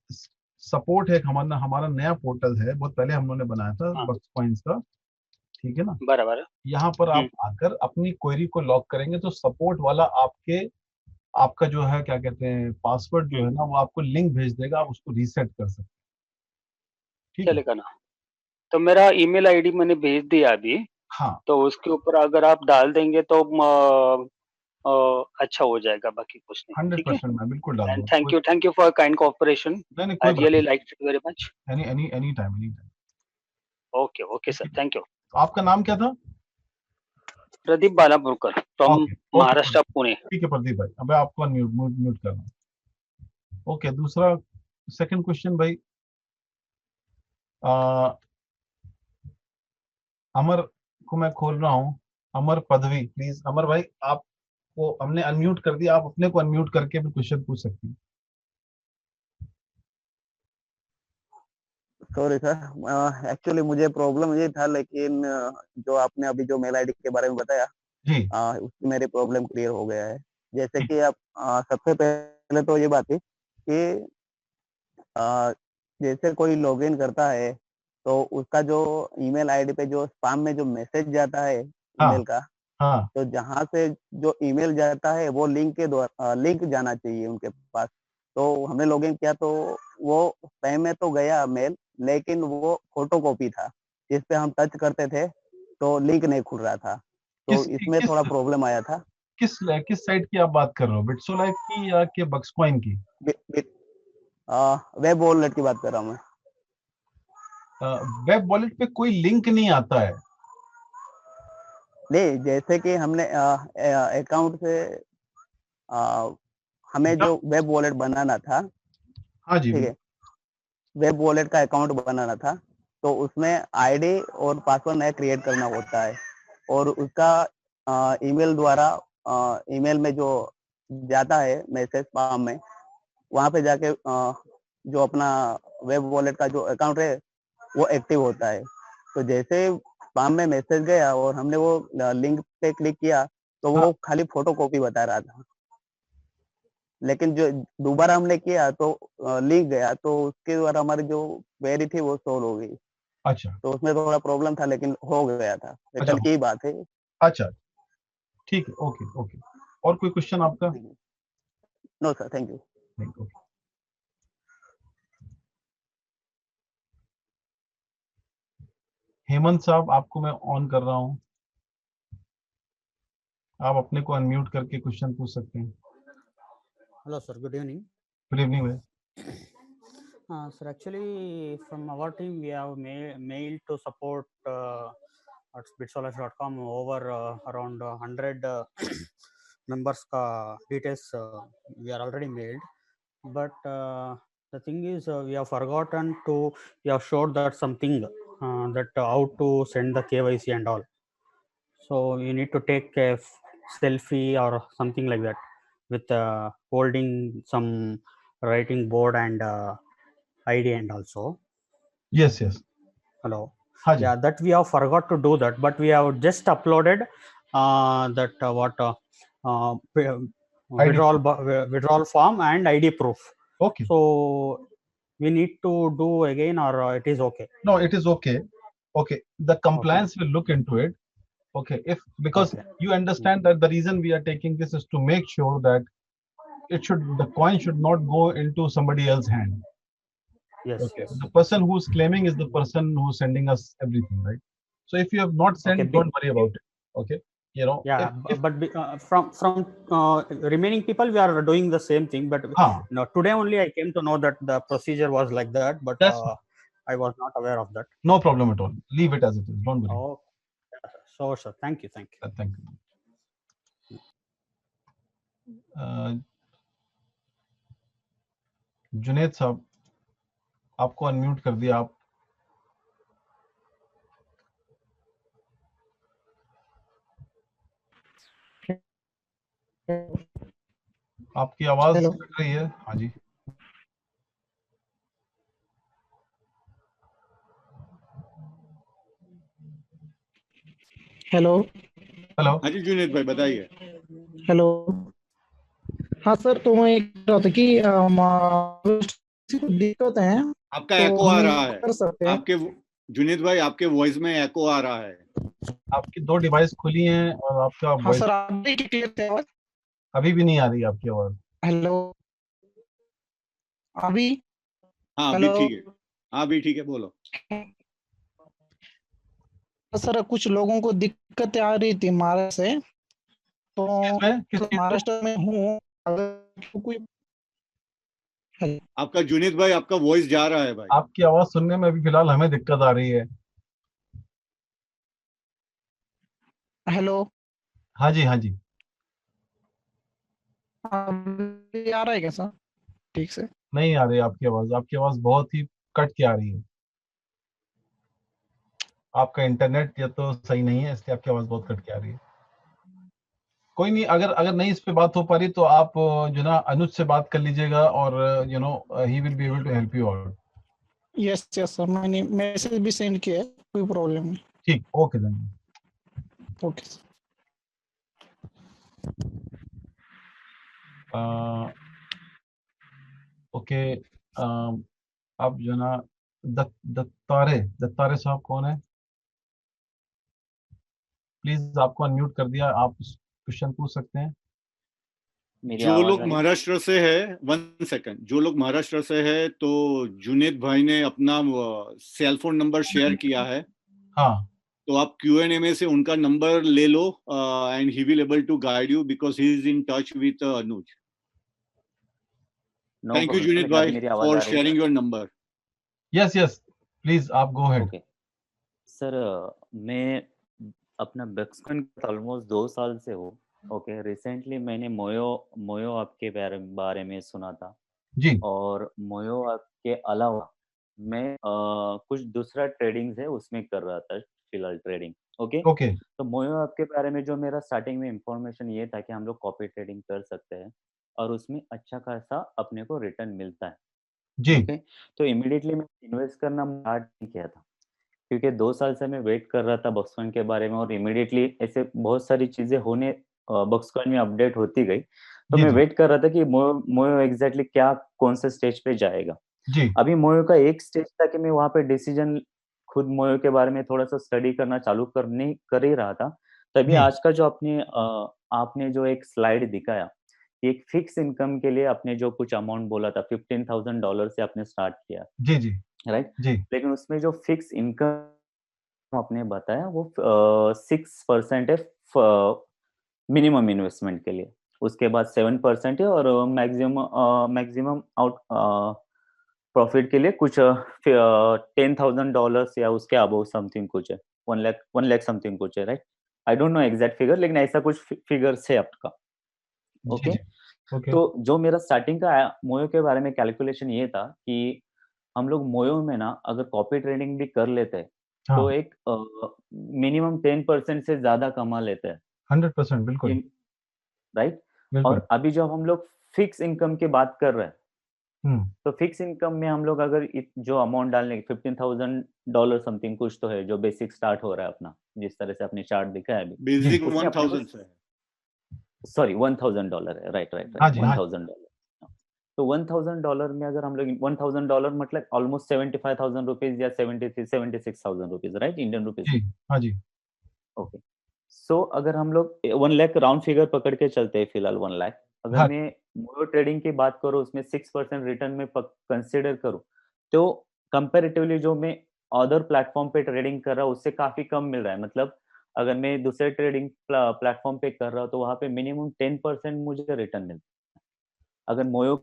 सपोर्ट है, हमारा हमारा नया पोर्टल है, बहुत पहले हम लोगों ने बनाया था हाँ, बक्स पॉइंट्स का, ठीक है ना। बराबर। यहाँ पर आप आकर अपनी क्वेरी को लॉक करेंगे तो सपोर्ट वाला आपके, आपका जो है क्या कहते हैं पासवर्ड जो हम्म, है ना वो आपको लिंक भेज देगा, आप उसको रीसेट कर सकते हैं, ठीक है। चलेगा ना। तो मेरा ईमेल आईडी मैंने भेज दिया अभी, हाँ तो उसके ऊपर अगर आप डाल देंगे तो अच्छा हो जाएगा, बाकी कुछ नहीं। ठीक है। 100% मैं बिल्कुल डाल एंड दूंगा, कोई thank you for kind cooperation. नहीं नहीं आई कोई बात रियली नहीं। Like it very much. Any any any time, any time. Okay, okay sir, thank you. तो आपका नाम क्या था। Pradeep Balapurkar from okay okay Maharashtra, Pune. ठीक है प्रदीप भाई, अब मैं आपको म्यूट म्यूट म्यूट कर रहा हूँ। ओके दूसरा, सेकंड क्वेश्चन भाई, आ, अमर को मैं खोल रहा हूँ। अमर पदवी, प्लीज अमर भाई, आपको हमने अनम्यूट कर दिया, आप अपने को अनम्यूट करके भी क्वेश्चन पूछ सकते हैं। सॉरी सर, एक्चुअली मुझे प्रॉब्लम ये था, लेकिन जो आपने अभी जो मेल आईडी के बारे में बताया, जी उससे मेरी प्रॉब्लम क्लियर हो गया है। जैसे जी कि आप सबसे पहले तो ये बात है कि अ, जैसे कोई लॉगिन करता है तो उसका जो ईमेल आईडी पे जो स्पैम में जो मैसेज जाता है हाँ ईमेल का, हाँ तो जहाँ से जो ईमेल जाता है वो लिंक के द्वारा लिंक जाना चाहिए उनके पास। तो हमने लॉगिन किया तो वो स्पैम में तो गया मेल, लेकिन वो फोटोकॉपी था जिस पे हम टच करते थे तो लिंक नहीं खुल रहा था। तो किस इसमें किस थोड़ा प्रॉब्लम आया था। किस किस साइट की आप बात कर रहे हो, बिट्सो लाइव की या कि बक्स कॉइन की। वेब वॉलेट की बात कर रहा हूँ मैं। वेब वॉलेट पे कोई लिंक नहीं आता है। नहीं, जैसे कि हमने अकाउंट से अ, हमें जब, जो वेब वॉलेट बनाना था, हाँ जी ठीक है, वेब वॉलेट का अकाउंट बनाना था, तो उसमें आईडी और पासवर्ड नया क्रिएट करना होता है, और उसका ईमेल द्वारा ईमेल में जो जाता है मैसेज स्पैम में, वहाँ पे जाके जो अपना वेब वॉलेट का जो अकाउंट है वो एक्टिव होता है। तो जैसे स्पैम में मैसेज गया और हमने वो लिंक पे क्लिक किया तो हाँ वो खाली फोटो कॉपी बता रहा था। लेकिन जो दोबारा हमने किया तो लिंक गया, तो उसके द्वारा हमारी जो क्वेरी थी वो सोल्व हो गई। अच्छा तो उसमें थोड़ा प्रॉब्लम था, लेकिन हो गया था। ये अच्छा कल की ही बात है। अच्छा, ठीक है, ओके ओके। और कोई क्वेश्चन आपका? No sir, thank you. नहीं, ओके। हेमंत साहब, आपको मैं ऑन कर रहा हूँ, आप अपने को अनम्यूट करके क्वेश्चन पूछ सकते हैं। Hello, sir. Good evening. Good evening भाई। Sir, actually, from our team, we have mailed to support at bitsolace.com over around 100 members ka details we are already mailed. But the thing is, we have forgotten to, we have showed that something that how to send the KYC and all. So you need to take a selfie or something like that with holding some writing board and ID and also. Yes yes, Hello. हाँ जी। Yeah, that we have forgot to do that, but we have just uploaded that withdrawal form and ID proof. Okay, So we need to do again, or it is okay? no, it is okay. Okay, the compliance will look into it. Okay, if because Okay. you understand that the reason we are taking this is to make sure that the coin should not go into somebody else's hand. Yes. Okay, the person who's claiming is the person who's sending us everything, right? So if you have not sent, Okay, don't worry about it. Okay, you know, yeah, if but from remaining people, we are doing the same thing. But today only I came to know that the procedure was like that. But that's I was not aware of that. no problem at all. Leave it as it is. Don't worry. Oh, sure, sir. Thank you. Thank you. Thank you. Junaid साहब, आपको अनम्यूट कर दिया। आप आपकी आवाज कट रही है। हाँ जी, हेलो हेलो। हाँ जी जुनेद भाई बताइए। हेलो, हाँ सर, तो मैं एक कह रहा था कि दिक्कत है, आपका तो एको आ हम रहा है कर सकते हैं। आपके जुनेद भाई, आपके वॉइस में एको आ रहा है। आपकी 2 डिवाइस खुली हैं और आपका हाँ वॉइस सर, अभी क्लियर है आवाज? अभी भी नहीं आ रही आपकी आवाज। हेलो, अभी? हाँ अभी ठीक है, हाँ अभी ठीक है, बोलो। सर, कुछ लोगों को दिक्कतें आ रही थी महाराष्ट्र से, तो महाराष्ट्र में हूँ। अगर कोई आपका जुनेद भाई, आपका वॉइस जा रहा है भाई। आपकी आवाज सुनने में अभी फिलहाल हमें दिक्कत आ रही है। हेलो, हाँ जी, हाँ जी। अभी आ रहा है क्या सर ठीक से? नहीं आ रही आपकी आवाज। आपकी आवाज बहुत ही कट के आ रही है। आपका इंटरनेट या तो सही नहीं है, इसलिए आपकी आवाज बहुत कट के आ रही है। कोई नहीं, अगर नहीं इस पे बात हो पा रही तो आप जो ना अनुज से बात कर लीजिएगा और you know he will be able to help you out. Yes sir, मैंने मैसेज भी सेंड किया है, कोई प्रॉब्लम नहीं। ठीक, okay then. Okay sir. Okay, अब जो ना दत्तारे साहब कौन है? प्लीज, आपको अनम्यूट कर दिया, आप क्वेश्चन पूछ सकते हैं। जो लोग महाराष्ट्र से है, 1 सेकंड, जो लोग महाराष्ट्र से है तो जुनेद भाई ने अपना सेल फोन नंबर शेयर किया है। हाँ, तो आप Q&A में से उनका नंबर ले लो and he will able to guide you because he is in touch with Anuj. Thank you Junaid भाई for sharing your number. Yes yes, please आप गो अहेड। ओके सर, मैं अपना बिटकॉइन ऑलमोस्ट 2 साल से हूँ। ओके, रिसेंटली मैंने मोयो आपके बारे में सुना था जी, और मोयो आपके अलावा मैं कुछ दूसरा ट्रेडिंग है उसमें कर रहा था फिलहाल ट्रेडिंग। ओके ओके, तो मोयो आपके बारे में जो मेरा स्टार्टिंग में इंफॉर्मेशन ये था कि हम लोग कॉपी ट्रेडिंग कर सकते हैं और उसमें अच्छा खासा अपने को रिटर्न मिलता है। जी, ओके तो इमीडिएटली मैं इन्वेस्ट करना स्टार्ट नहीं किया था क्योंकि 2 साल से मैं वेट कर रहा था बॉक्सकॉइन के बारे में और इमीडिएटली ऐसे बहुत सारी चीजें होने बॉक्सकॉइन में अपडेट होती गई तो जी मैं जी वेट कर रहा था कि मोयो एग्जैक्टली क्या कौन से स्टेज पे जाएगा। जी अभी मोयो का एक स्टेज था कि मैं वहां पे डिसीजन खुद मोयो के बारे में थोड़ा सा स्टडी करना चालू कर ही रहा था। तभी जी आज का जो आपने जो एक स्लाइड दिखाया, एक फिक्स इनकम के लिए आपने जो कुछ अमाउंट बोला था $15,000 से आपने स्टार्ट किया, जी जी राइट? जी लेकिन उसमें जो फिक्स इनकम आपने बताया वो 6% है मिनिमम इन्वेस्टमेंट के लिए। उसके बाद 7% है और मैक्सिमम आउट प्रॉफिट के लिए कुछ $10,000 या उसके अबव समथिंग कुछ है, 1 लाख समथिंग कुछ है, right? I don't know exact figure, लेकिन ऐसा कुछ फिगर्स है आपका। जी ओके। जी ओके तो जो मेरा स्टार्टिंग का मोयो के बारे में कैलकुलेशन ये था कि हम लोग मोयो में ना अगर कॉपी ट्रेडिंग भी कर लेते हैं हाँ तो एक मिनिमम 10% से ज्यादा कमा लेते हैं, 100% बिल्कुल राइट? बिल्कुल और अभी जब हम लोग फिक्स इनकम की बात कर रहे हैं, हम्म तो फिक्स इनकम में हम लोग अगर जो अमाउंट डालने $15,000 समथिंग कुछ तो है जो बेसिक स्टार्ट हो रहा है अपना, जिस तरह से अपने चार्ट दिखा है अभी, जी बेसिक उसमें अपने 1000 को से है। सॉरी $1,000 है, राइट राइट हाँ राइट, जी हाँ $1,000। तो $1,000 में अगर हम लोग $1,000 मतलब ऑलमोस्ट 75,000 रुपीज या 76,000 रुपीज, राइट, इंडियन रुपीज जी में। हाँ जी ओके। सो अगर हम लोग 1 लाख राउंड फिगर पकड़ के चलते हैं फिलहाल, 1 लाख अगर हाँ मैं मोयो ट्रेडिंग की बात करूँ उसमें 6% रिटर्न में कंसिडर करूँ, तो कंपेरेटिवली जो मैं अदर प्लेटफॉर्म पे ट्रेडिंग कर रहा हूँ उससे काफी कम मिल रहा है। मतलब अगर मैं दूसरे ट्रेडिंग प्लेटफॉर्म पे कर रहा हूँ तो वहां पे मिनिमम 10% मुझे रिटर्न मिलता है। अगर मोयो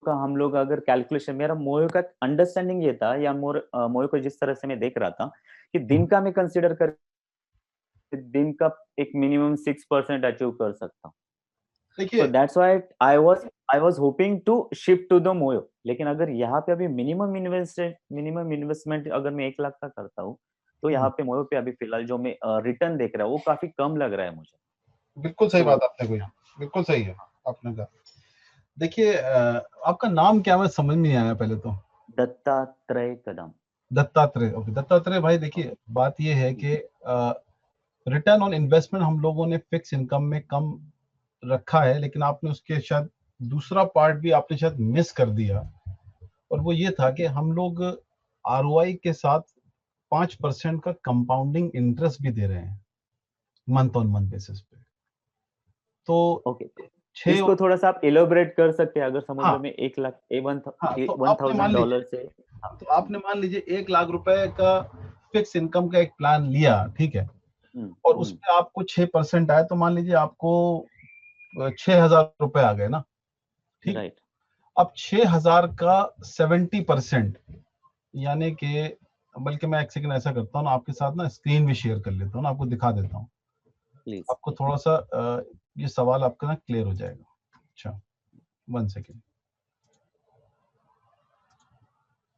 का हम लोग अगर कैलकुलेशन, मेरा मोयो का अंडरस्टैंडिंग ये था या मोयो को जिस तरह से मैं देख रहा था कि दिन का मैं कंसिडर कर दिन का एक मिनिमम 6% अचीव कर सकता हूँ। देखिए so that's why I was hoping to shift to the moyo. लेकिन अगर यहाँ पे अभी मिनिमम इन्वेस्टमेंट अगर मैं 1 लाख का करता हूँ तो यहाँ पे मोयो पे अभी फिलहाल जो मैं रिटर्न देख रहा हूँ वो काफी कम लग रहा है मुझे। बिल्कुल सही बात तो आपने कही, बिल्कुल सही है आपने कहा। देखिए आपका नाम क्या, मैं समझ नहीं आया पहले तो। दत्तात्रेय कदम। दत्तात्रेय, ओके दत्तात्रेय भाई। देखिए बात ये है कि रिटर्न ऑन इन्वेस्टमेंट हम लोगों ने फिक्स इनकम में कम रखा है, लेकिन आपने उसके शायद दूसरा पार्ट भी आपने शायद मिस कर दिया, और वो ये था कि हम लोग आरओआई के साथ 5% का कंपाउंडिंग इंटरेस्ट भी दे रहे हैं मंथ ऑन मंथ बेसिस पे। तो ओके, 6 इसको थोड़ा सा आप एलोबरेट कर सकते हैं अगर समुद्र हाँ में 1 लाख हाँ तो वन आपने मान थाउजेंड लीजिए डॉलर से। हाँ। तो आपने मान लीजिए 1 लाख रुपए का फिक्स इनकम का एक प्लान लिया, ठीक है, और हम्म, उसमें आपको 6% आए, तो मान लीजिए आपको 6,000 रुपए आ गए ना, ठीक। राइट। अब 6,000 का 70%, यानी कि, बल्कि मैं एक सेकंड ऐसा करता हूँ ना, आपके साथ ना स्क्रीन भी शेयर कर लेता हूँ ना, आपको दिखा देता हूँ, प्लीज। आपको थोड़ा सा ये सवाल आपका ना क्लियर हो जाएगा। अच्छा 1 सेकंड।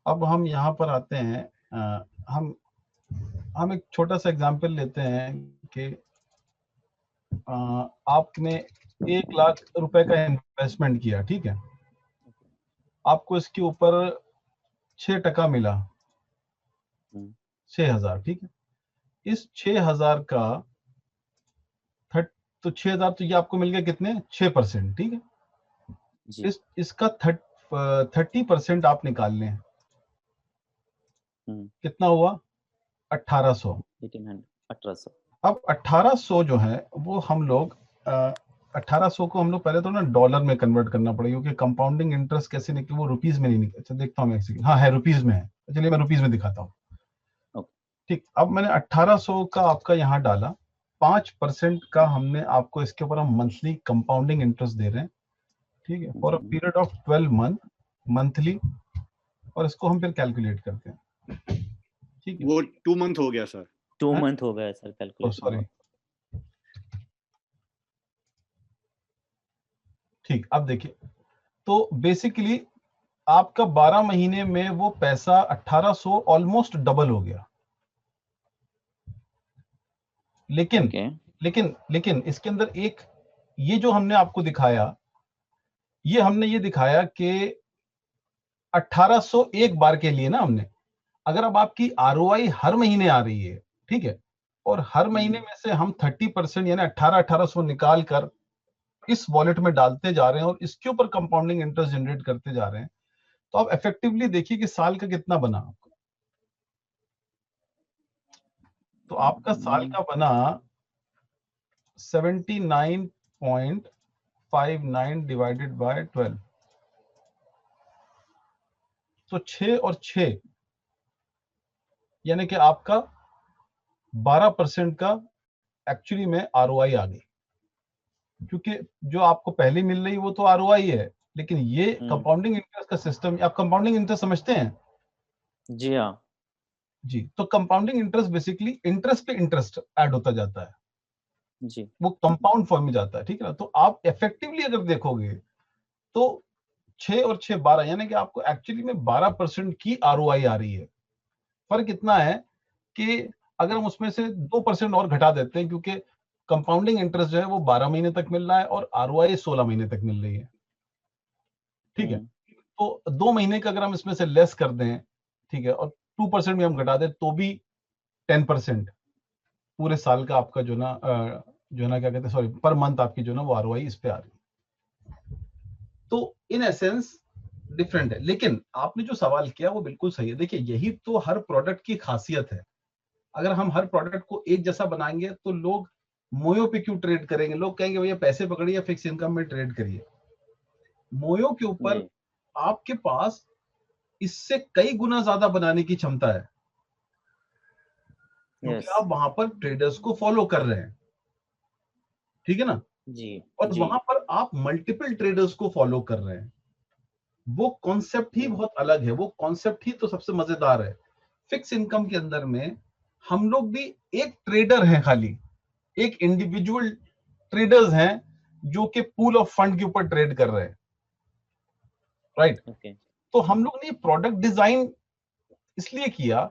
अब हम यहाँ पर आते हैं, हम एक छोटा सा एग्जांपल लेते हैं कि आपने 1 लाख रुपए का इन्वेस्टमेंट किया, ठीक है, आपको इसके ऊपर 6% मिला, 6,000, ठीक है। इस 6,000 का तो 6,000 तो ये आपको मिल गया कितने, 6%, ठीक है। जी। इसका 30% आप निकाल लें, कितना हुआ, 1,800। 1800। अब 1,800 जो है वो हम लोग 1,800 को हम लोग पहले तो ना डॉलर में कन्वर्ट करना पड़ेगा, क्योंकि कंपाउंडिंग इंटरेस्ट कैसे निकले, वो रुपीज में नहीं निकले। अच्छा देखता हूँ मैं एक सेकंड, हाँ है रुपीज में है, चलिए मैं रुपीज में दिखाता हूँ। ओके। ठीक, अब मैंने 1,800 का आपका यहाँ डाला, 5% का हमने आपको इसके ऊपर हम मंथली कंपाउंडिंग इंटरेस्ट दे रहे हैं, ठीक है, for a period of 12 month monthly, और इसको हम फिर कैलकुलेट करते हैं, ठीक है। वो 2 मंथ हो गया सर। 2 हैं? मंथ हो गया सर ओ कैलकुलेशन सॉरी, हुआ। ठीक। अब देखिए, तो बेसिकली आपका 12 महीने में वो पैसा 1,800 ऑलमोस्ट डबल हो गया। लेकिन ओके। लेकिन लेकिन इसके अंदर एक, ये जो हमने आपको दिखाया, ये हमने ये दिखाया कि 1,800 एक बार के लिए ना हमने, अगर अब आपकी आरओआई हर महीने आ रही है, ठीक है, और हर महीने में से हम 30% यानी 18,000 निकाल कर इस वॉलेट में डालते जा रहे हैं और इसके ऊपर कंपाउंडिंग इंटरेस्ट जनरेट करते जा रहे हैं, तो आप इफेक्टिवली देखिए कि साल का कितना बना आपको। तो आपका साल का बना 79.59 डिवाइडेड बाय 12, तो 6 और 6 यानी कि आपका 12% का एक्चुअली में आरओआई आ गई, क्योंकि जो आपको पहले मिल रही वो तो आरओआई है, लेकिन ये कंपाउंडिंग इंटरेस्ट का सिस्टम, आप कंपाउंडिंग इंटरेस्ट समझते हैं? जी हाँ जी, तो कंपाउंडिंग इंटरेस्ट बेसिकली इंटरेस्ट पे इंटरेस्ट ऐड होता जाता है, जी वो कंपाउंड फॉर्म में जाता है, ठीक है ना। तो आप इफेक्टिवली अगर देखोगे तो 6 और 6 12, यानी कि आपको एक्चुअली में 12% की आरओआई आ रही है। फर्क इतना है कि अगर हम उसमें से 2% और घटा देते हैं, क्योंकि कंपाउंडिंग इंटरेस्ट जो है वो 12 महीने तक मिल रहा है और आरओआई 16 महीने तक मिल रही है, ठीक है। तो 2 महीने का अगर हम इसमें से लेस कर दें, ठीक है, और 2% भी हम घटा दें तो भी 10% पूरे साल का आपका जो ना क्या कहते हैं, सॉरी, पर मंथ आपकी जो ना वो आरओआई इस पे आ रही है। तो इन एसेंस डिफरेंट है, लेकिन आपने जो सवाल किया वो बिल्कुल सही है। देखिए, यही तो हर प्रोडक्ट की खासियत है। अगर हम हर प्रोडक्ट को एक जैसा बनाएंगे तो लोग मोयो पे क्यों ट्रेड करेंगे? लोग कहेंगे भैया पैसे पकड़िए, फिक्स इनकम में ट्रेड करिए। मोयो के ऊपर जी आपके पास इससे कई गुना ज्यादा बनाने की क्षमता है, क्योंकि यस आप वहां पर ट्रेडर्स को फॉलो कर रहे हैं, ठीक है ना। जी और जी वहां पर आप मल्टीपल ट्रेडर्स को फॉलो कर रहे हैं। वो कॉन्सेप्ट ही बहुत अलग है, वो कॉन्सेप्ट ही तो सबसे मजेदार है। फिक्स इनकम के अंदर में हम लोग भी एक ट्रेडर हैं, खाली एक इंडिविजुअल ट्रेडर्स हैं जो कि पूल ऑफ फंड के ऊपर ट्रेड कर रहे हैं, राइट। ओके तो हम लोग ने प्रोडक्ट डिजाइन इसलिए किया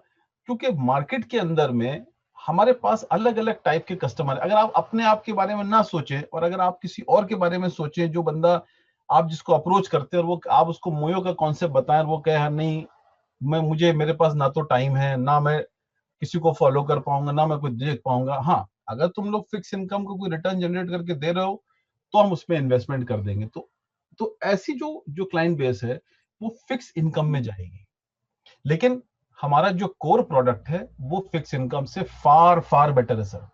क्योंकि मार्केट के अंदर में हमारे पास अलग अलग टाइप के कस्टमर। अगर आप अपने आप के बारे में ना सोचें और अगर आप किसी और के बारे में सोचें, जो बंदा आप जिसको अप्रोच करते हैं और वो आप उसको मोयो का कॉन्सेप्ट बताएं और वो कहे हाँ नहीं, मेरे पास ना तो टाइम है, ना मैं किसी को फॉलो कर पाऊंगा, ना मैं कुछ देख पाऊंगा। हाँ, अगर तुम लोग फिक्स इनकम को कोई रिटर्न जनरेट करके दे रहे हो तो हम उसमें इन्वेस्टमेंट कर देंगे। तो ऐसी जो जो क्लाइंट बेस है वो फिक्स इनकम में जाएगी। लेकिन हमारा जो कोर प्रोडक्ट है वो फिक्स इनकम से फार फार बेटर है सर,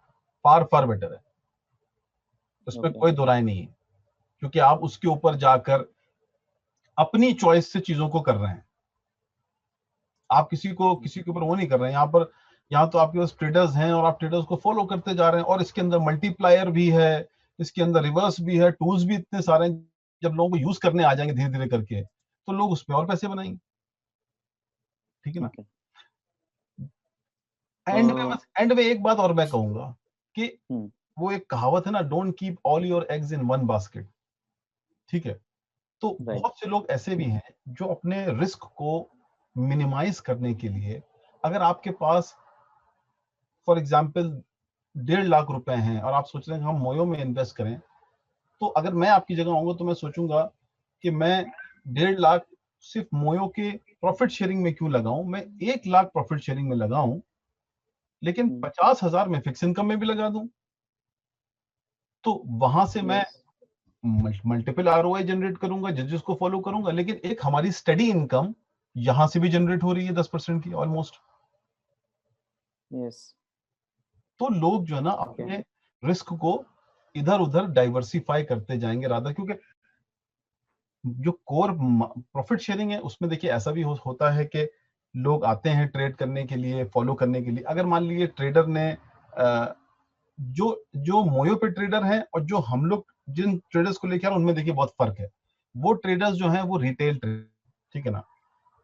फार फार बेटर है, उसमें ओके कोई दो राय नहीं है, क्योंकि आप उसके ऊपर जाकर अपनी चॉइस से चीजों को कर रहे हैं। आप किसी के ऊपर वो नहीं कर रहे हैं। यहाँ तो आपके पास ट्रेडर्स हैं और आप ट्रेडर्स को फॉलो करते जा रहे हैं, और इसके अंदर मल्टीप्लायर भी है, इसके अंदर रिवर्स भी है, टूल्स भी इतने सारे हैं। जब लोगों को यूज करने आ जाएंगे धीरे धीरे करके तो लोग उसमें और पैसे बनाएंगे, ठीक है ना। ओके एंड में एक बात और मैं कहूंगा कि हम्म वो एक कहावत है ना, don't keep all your eggs in one basket, ठीक है। तो राइट बहुत से लोग ऐसे भी हैं जो अपने रिस्क को मिनिमाइज करने के लिए, अगर आपके पास फॉर एग्जाम्पल 1.5 लाख रुपए हैं और आप सोच रहे हैं हम मोयो में इन्वेस्ट करें, तो अगर मैं आपकी जगह होऊंगा तो मैं सोचूंगा कि मैं 1.5 लाख सिर्फ मोयो के प्रॉफिट शेयरिंग में क्यों लगाऊं, मैं 1 लाख प्रॉफिट शेयरिंग में लगाऊं, लेकिन 50,000 में फिक्स इनकम में भी लगा दूं। तो वहां से मैं यस मल्टीपल आरओआई जनरेट करूंगा जिसको फॉलो करूंगा, लेकिन एक हमारी स्टडी इनकम यहां से भी जनरेट हो रही है 10% की ऑलमोस्ट। यस तो लोग जो है ना ओके अपने रिस्क को इधर उधर डाइवर्सिफाई करते जाएंगे राधा, क्योंकि जो कोर प्रॉफिट शेयरिंग है उसमें देखिए ऐसा भी होता है कि लोग आते हैं ट्रेड करने के लिए, फॉलो करने के लिए। अगर मान लीजिए ट्रेडर ने जो जो मोयो पे ट्रेडर हैं और जो हम लोग जिन ट्रेडर्स को लेकर उनमें देखिए बहुत फर्क है। वो ट्रेडर्स जो हैं वो रिटेल ट्रेडर, ठीक है ना,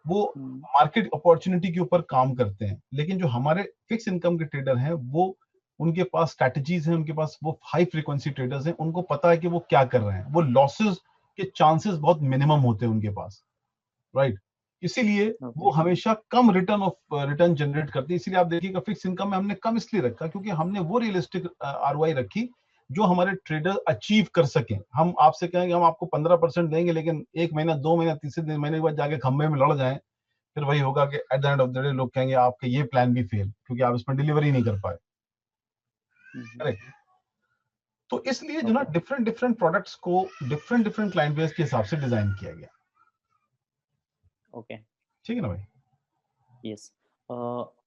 वो मार्केट अपॉर्चुनिटी के ऊपर काम करते हैं। लेकिन जो हमारे फिक्स इनकम के ट्रेडर हैं वो, उनके पास स्ट्रैटेजीज हैं, उनके पास वो हाई फ्रीक्वेंसी ट्रेडर्स हैं, उनको पता है कि वो क्या कर रहे हैं, वो लॉसेस के चांसेस बहुत मिनिमम होते हैं उनके पास, राइट। इसीलिए वो हमेशा कम रिटर्न जनरेट करती है। इसीलिए आप देखिएगा फिक्स इनकम में हमने कम इसलिए रखा क्योंकि हमने वो रियलिस्टिक आरओआई रखी जो हमारे ट्रेडर अचीव कर सकें। हम आपसे कहेंगे हम आपको 15% देंगे, लेकिन 1 महीना 2 महीना तीसरे महीने के बाद जाके खंबे में लड़ जाएं, फिर वही होगा कि at the end of the day लोग कहेंगे आपका ये प्लान भी फेल, क्योंकि आप इसमें डिलीवरी नहीं कर पाए। करेक्ट। तो इसलिए जो ना डिफरेंट डिफरेंट प्रोडक्ट्स को डिफरेंट डिफरेंट क्लाइंट बेस के हिसाब से डिजाइन किया गया। ओके, ठीक है ना भाई? यस।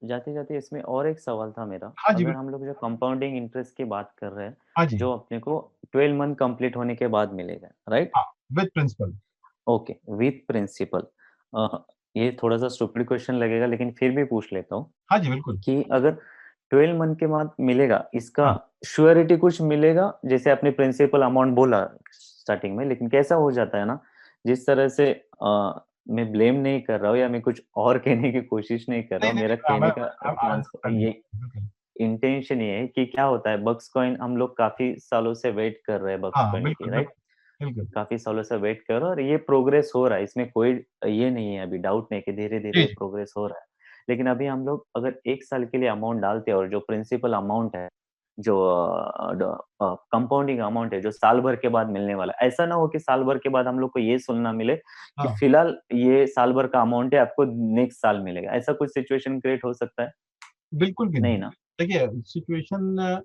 जाते जाते इसमें और एक सवाल था मेरा। हाँ जी अगर बिल्कुल। हम लोग जो कंपाउंडिंग इंटरेस्ट की बात कर रहे हैं, हाँ जी, जो अपने को 12 मंथ कंप्लीट होने के बाद मिलेगा, राइट? हाँ, with principal. Okay, with principal. ये थोड़ा सा स्टूपिड क्वेश्चन लगेगा, लेकिन फिर भी पूछ लेता हूँ हाँ जी बिल्कुल। कि अगर 12 मंथ के बाद मिलेगा, इसका हाँ। श्योरिटी कुछ मिलेगा? जैसे आपने प्रिंसिपल अमाउंट बोला स्टार्टिंग में, लेकिन कैसा हो जाता है ना, जिस तरह से मैं ब्लेम नहीं कर रहा हूँ या मैं कुछ और कहने की कोशिश नहीं कर रहा नहीं हूँ, नहीं मेरा नहीं, कहने का ये बिल्कुल। इंटेंशन ये है कि क्या होता है, बक्स कॉइन हम लोग काफी सालों से वेट कर रहे हैं बक्स हाँ कॉइन की, बिल्कुल राइट? बिल्कुल। काफी सालों से वेट कर रहे हो और ये प्रोग्रेस हो रहा है, इसमें कोई ये नहीं है, अभी डाउट नहीं कि धीरे धीरे जी ये जी। प्रोग्रेस हो रहा है। लेकिन अभी हम लोग अगर 1 साल के लिए अमाउंट डालते हैं और जो प्रिंसिपल अमाउंट है, जो कंपाउंडिंग अमाउंट है, जो साल भर के बाद मिलने वाला है, ऐसा ना हो कि साल भर के बाद हम लोग को ये सुनना मिले कि हाँ फिलहाल ये साल भर का अमाउंट है, आपको नेक्स्ट साल मिलेगा। ऐसा कुछ सिचुएशन क्रिएट हो सकता है? बिल्कुल भी नहीं नहीं। ना? देखिए सिचुएशन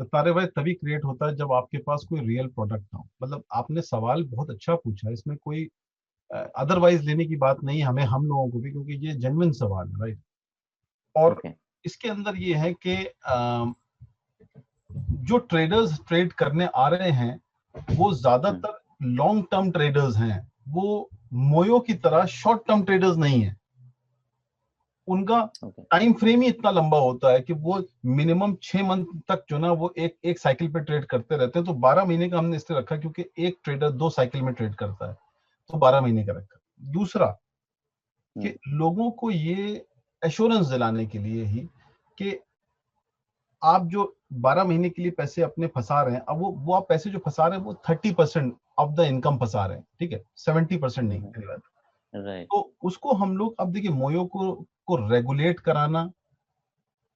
तारे भाई तभी क्रिएट होता है जब आपके पास कोई रियल प्रोडक्ट हो। मतलब आपने सवाल बहुत अच्छा पूछा है, इसमें कोई अदरवाइज लेने की बात नहीं है हमें, हम लोगों को भी, क्योंकि ये जेन्युइन सवाल है, राइट? और ओके। इसके अंदर ये है कि जो ट्रेडर्स ट्रेड करने आ रहे हैं वो ज्यादातर लॉन्ग टर्म ट्रेडर्स हैं, वो मोयो की तरह शॉर्ट टर्म ट्रेडर्स नहीं है। उनका ओके। टाइम फ्रेम ही इतना लंबा होता है कि वो मिनिमम 6 मंथ तक जो ना वो एक एक साइकिल पे ट्रेड करते रहते हैं। तो 12 महीने का हमने इसलिए रखा क्योंकि एक ट्रेडर 2 साइकिल में ट्रेड करता है, तो 12 महीने का रखा। दूसरा कि लोगों को ये एश्योरेंस दिलाने के लिए ही कि आप जो 12 महीने के लिए पैसे अपने फंसा रहे हैं, अब वो आप पैसे जो फंसा रहे हैं वो 30% ऑफ द इनकम फंसा रहे हैं, ठीक है, 70% नहीं। पहली बात राइट। तो उसको हम लोग, अब देखिए मोयो को रेगुलेट कराना,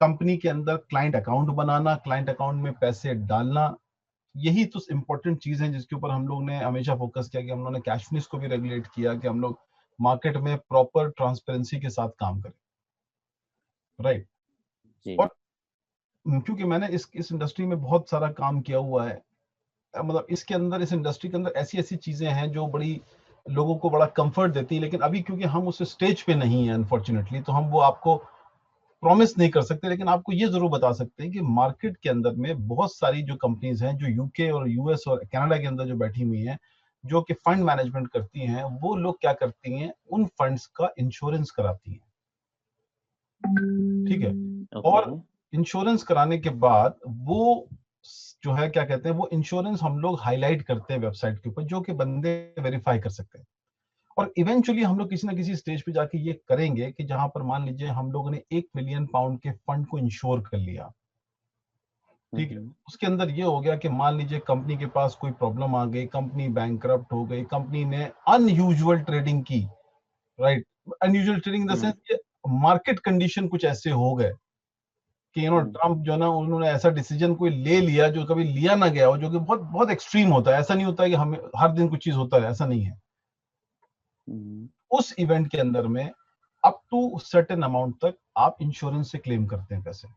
कंपनी के अंदर क्लाइंट अकाउंट बनाना, क्लाइंट अकाउंट में पैसे डालना, यही तो इम्पोर्टेंट चीज है जिसके ऊपर हम लोग ने हमेशा फोकस किया कि हम लोगों ने कैश फिनिश को भी रेगुलेट किया कि हम लोग मार्केट में प्रॉपर ट्रांसपेरेंसी के साथ काम करें, राइट? जी। और क्योंकि मैंने इस इंडस्ट्री में बहुत सारा काम किया हुआ है, मतलब इसके अंदर, इस इंडस्ट्री के अंदर ऐसी ऐसी चीजें हैं जो बड़ी लोगों को बड़ा कंफर्ट देती है, लेकिन अभी क्योंकि हम उस स्टेज पे नहीं है अनफॉर्चुनेटली, तो हम वो आपको प्रॉमिस नहीं कर सकते। लेकिन आपको ये जरूर बता सकते हैं कि मार्केट के अंदर में बहुत सारी जो कंपनीज हैं जो यूके और यूएस और कनाडा के अंदर जो बैठी हुई हैं, जो कि फंड मैनेजमेंट करती हैं, वो लोग क्या करती हैं, उन फंड्स का इंश्योरेंस कराती हैं, ठीक है? ओके। और इंश्योरेंस कराने के बाद वो जो है क्या कहते हैं, वो इंश्योरेंस हम लोग हाईलाइट करते हैं वेबसाइट के ऊपर, जो कि बंदे वेरीफाई कर सकते हैं। और इवेंचुअली हम लोग किसी ना किसी स्टेज पे जाके ये करेंगे कि जहां पर मान लीजिए हम लोगों ने 1 मिलियन पाउंड के फंड को इंश्योर कर लिया, ठीक है? उसके अंदर ये हो गया कि मान लीजिए कंपनी के पास कोई प्रॉब्लम आ गई, कंपनी बैंकरप्ट हो गई, कंपनी ने अनयूजुअल ट्रेडिंग की, right? Unusual trading in the sense कि मार्केट कंडीशन कुछ ऐसे हो गए कि ट्रम्प जो ना, उन्होंने ऐसा डिसीजन कोई ले लिया जो कभी लिया ना गया हो, जो कि बहुत बहुत एक्सट्रीम होता है। ऐसा नहीं होता है कि हमें हर दिन कुछ चीज होता है, ऐसा नहीं है। उस इवेंट के अंदर में अप टू सर्टेन अमाउंट तक आप इंश्योरेंस से क्लेम करते हैं पैसे,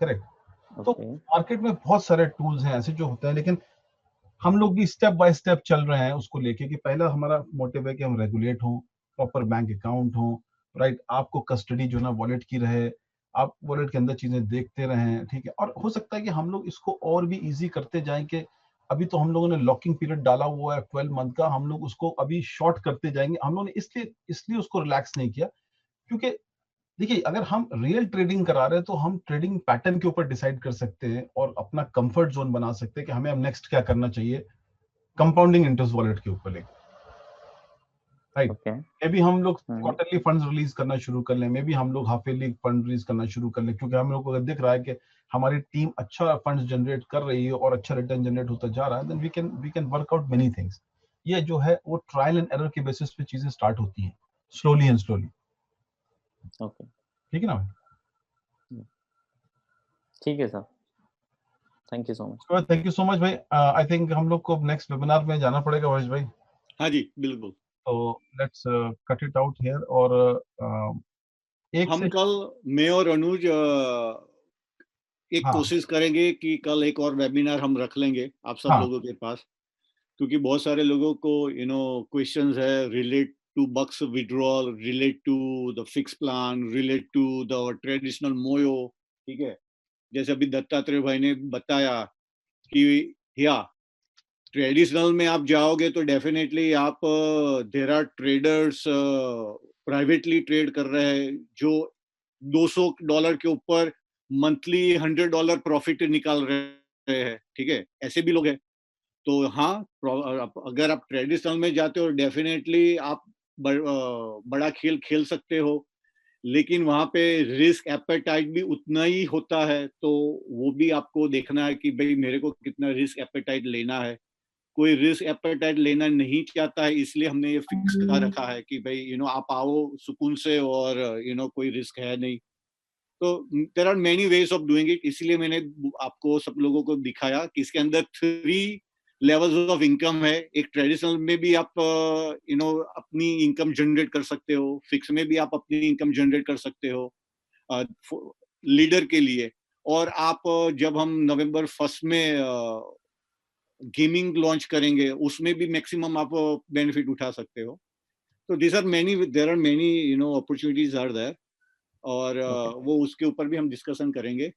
करेक्ट? तो मार्केट में बहुत सारे टूल्स हैं ऐसे जो होते हैं, लेकिन हम लोग भी स्टेप बाय स्टेप चल रहे हैं उसको लेके कि पहला हमारा मोटिव है कि हम रेगुलेट हों, प्रॉपर बैंक अकाउंट हो, राइट? आपको कस्टडी जो ना वॉलेट की रहे, आप वॉलेट के अंदर चीजें देखते रहें, ठीक है? और हो सकता है कि हम लोग इसको और भी इजी करते जाएं कि अभी तो हम लोगों ने लॉकिंग पीरियड डाला हुआ है 12 मंथ का, हम लोग उसको अभी शॉर्ट करते जाएंगे। हम लोगों ने इसलिए उसको रिलैक्स नहीं किया क्योंकि देखिए अगर हम रियल ट्रेडिंग करा रहे हैं तो हम ट्रेडिंग पैटर्न के ऊपर डिसाइड कर सकते हैं और अपना कंफर्ट जोन बना सकते हैं कि हमें अब नेक्स्ट क्या करना चाहिए कंपाउंडिंग इंटरेस्ट वॉलेट के ऊपर लेकर, राइट? मे बी हम लोग क्वार्टरली फंड्स रिलीज करना शुरू कर लें, मे बी हम लोग हाफ ईयरली फंड रिलीज करना शुरू कर लें, क्योंकि हम लोग को अगर दिख रहा है कि हमारी टीम अच्छा फंड्स जनरेट कर रही है और अच्छा रिटर्न जनरेट होता जा रहा है, then we can work out many things. ये जो है वो ट्रायल एंड एरर के बेसिस पे चीजें स्टार्ट होती हैं, स्लोली एंड स्लोली। ओके, ठीक है ना? ठीक है sir, thank you so much. Thank you so much भाई। आई थिंक हम लोग को नेक्स्ट वेबिनार में जाना पड़ेगा वैश भाई। हाँ जी बिल्कुल। तो let's cut it out here. और एक हम से कल मैं और अनुज एक हाँ। कोशिश करेंगे कि कल एक और वेबिनार हम रख लेंगे आप सब हाँ। लोगों के पास, क्योंकि बहुत सारे लोगों को क्वेश्चंस है relate to bucks withdrawal, relate to the fix plan, relate to the traditional moyo, ठीक है। जैसे अभी दत्तात्रेय भाई ने बताया कि या ट्रेडिशनल में आप जाओगे तो डेफिनेटली आप there are traders privately trade कर रहे हैं जो $200 के ऊपर मंथली $100 प्रॉफिट निकाल रहे हैं, ठीक है, ऐसे भी लोग हैं। तो हाँ, अगर आप ट्रेडिशनल में जाते हो डेफिनेटली आप बड़ा खेल खेल सकते हो, लेकिन वहां पे रिस्क एपेटाइट भी उतना ही होता है, तो वो भी आपको देखना है कि भाई मेरे को कितना रिस्क एपेटाइट लेना है। कोई रिस्क एपेटाइट लेना नहीं चाहता है, इसलिए हमने ये फिक्स कर रखा है कि भाई आप आओ सुकून से और कोई रिस्क है नहीं। तो there are many ways of doing it, इसलिए मैंने आपको सब लोगों को दिखाया कि इसके अंदर 3 लेवल्स ऑफ इनकम है। एक ट्रेडिशनल में भी आप अपनी इनकम जनरेट कर सकते हो, फिक्स में भी आप अपनी इनकम जनरेट कर सकते हो लीडर के लिए। और आप जब हम नवंबर 1 में गेमिंग लॉन्च करेंगे उसमें भी मैक्सिमम आप बेनिफिट उठा सकते हो। तो there are many opportunities are there, और वो उसके ऊपर भी हम डिस्कशन करेंगे।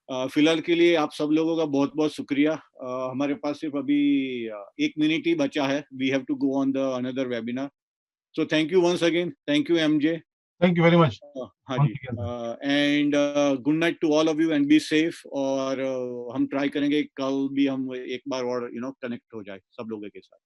फिलहाल के लिए आप सब लोगों का बहुत बहुत शुक्रिया। हमारे पास सिर्फ अभी 1 मिनट ही बचा है, we have to go on the another webinar. So thank you once again, thank you MJ. Thank you very much. हाँ जी, and good night to all of you and be safe. और हम ट्राई करेंगे कल भी हम एक बार और कनेक्ट हो जाए सब लोगों के साथ।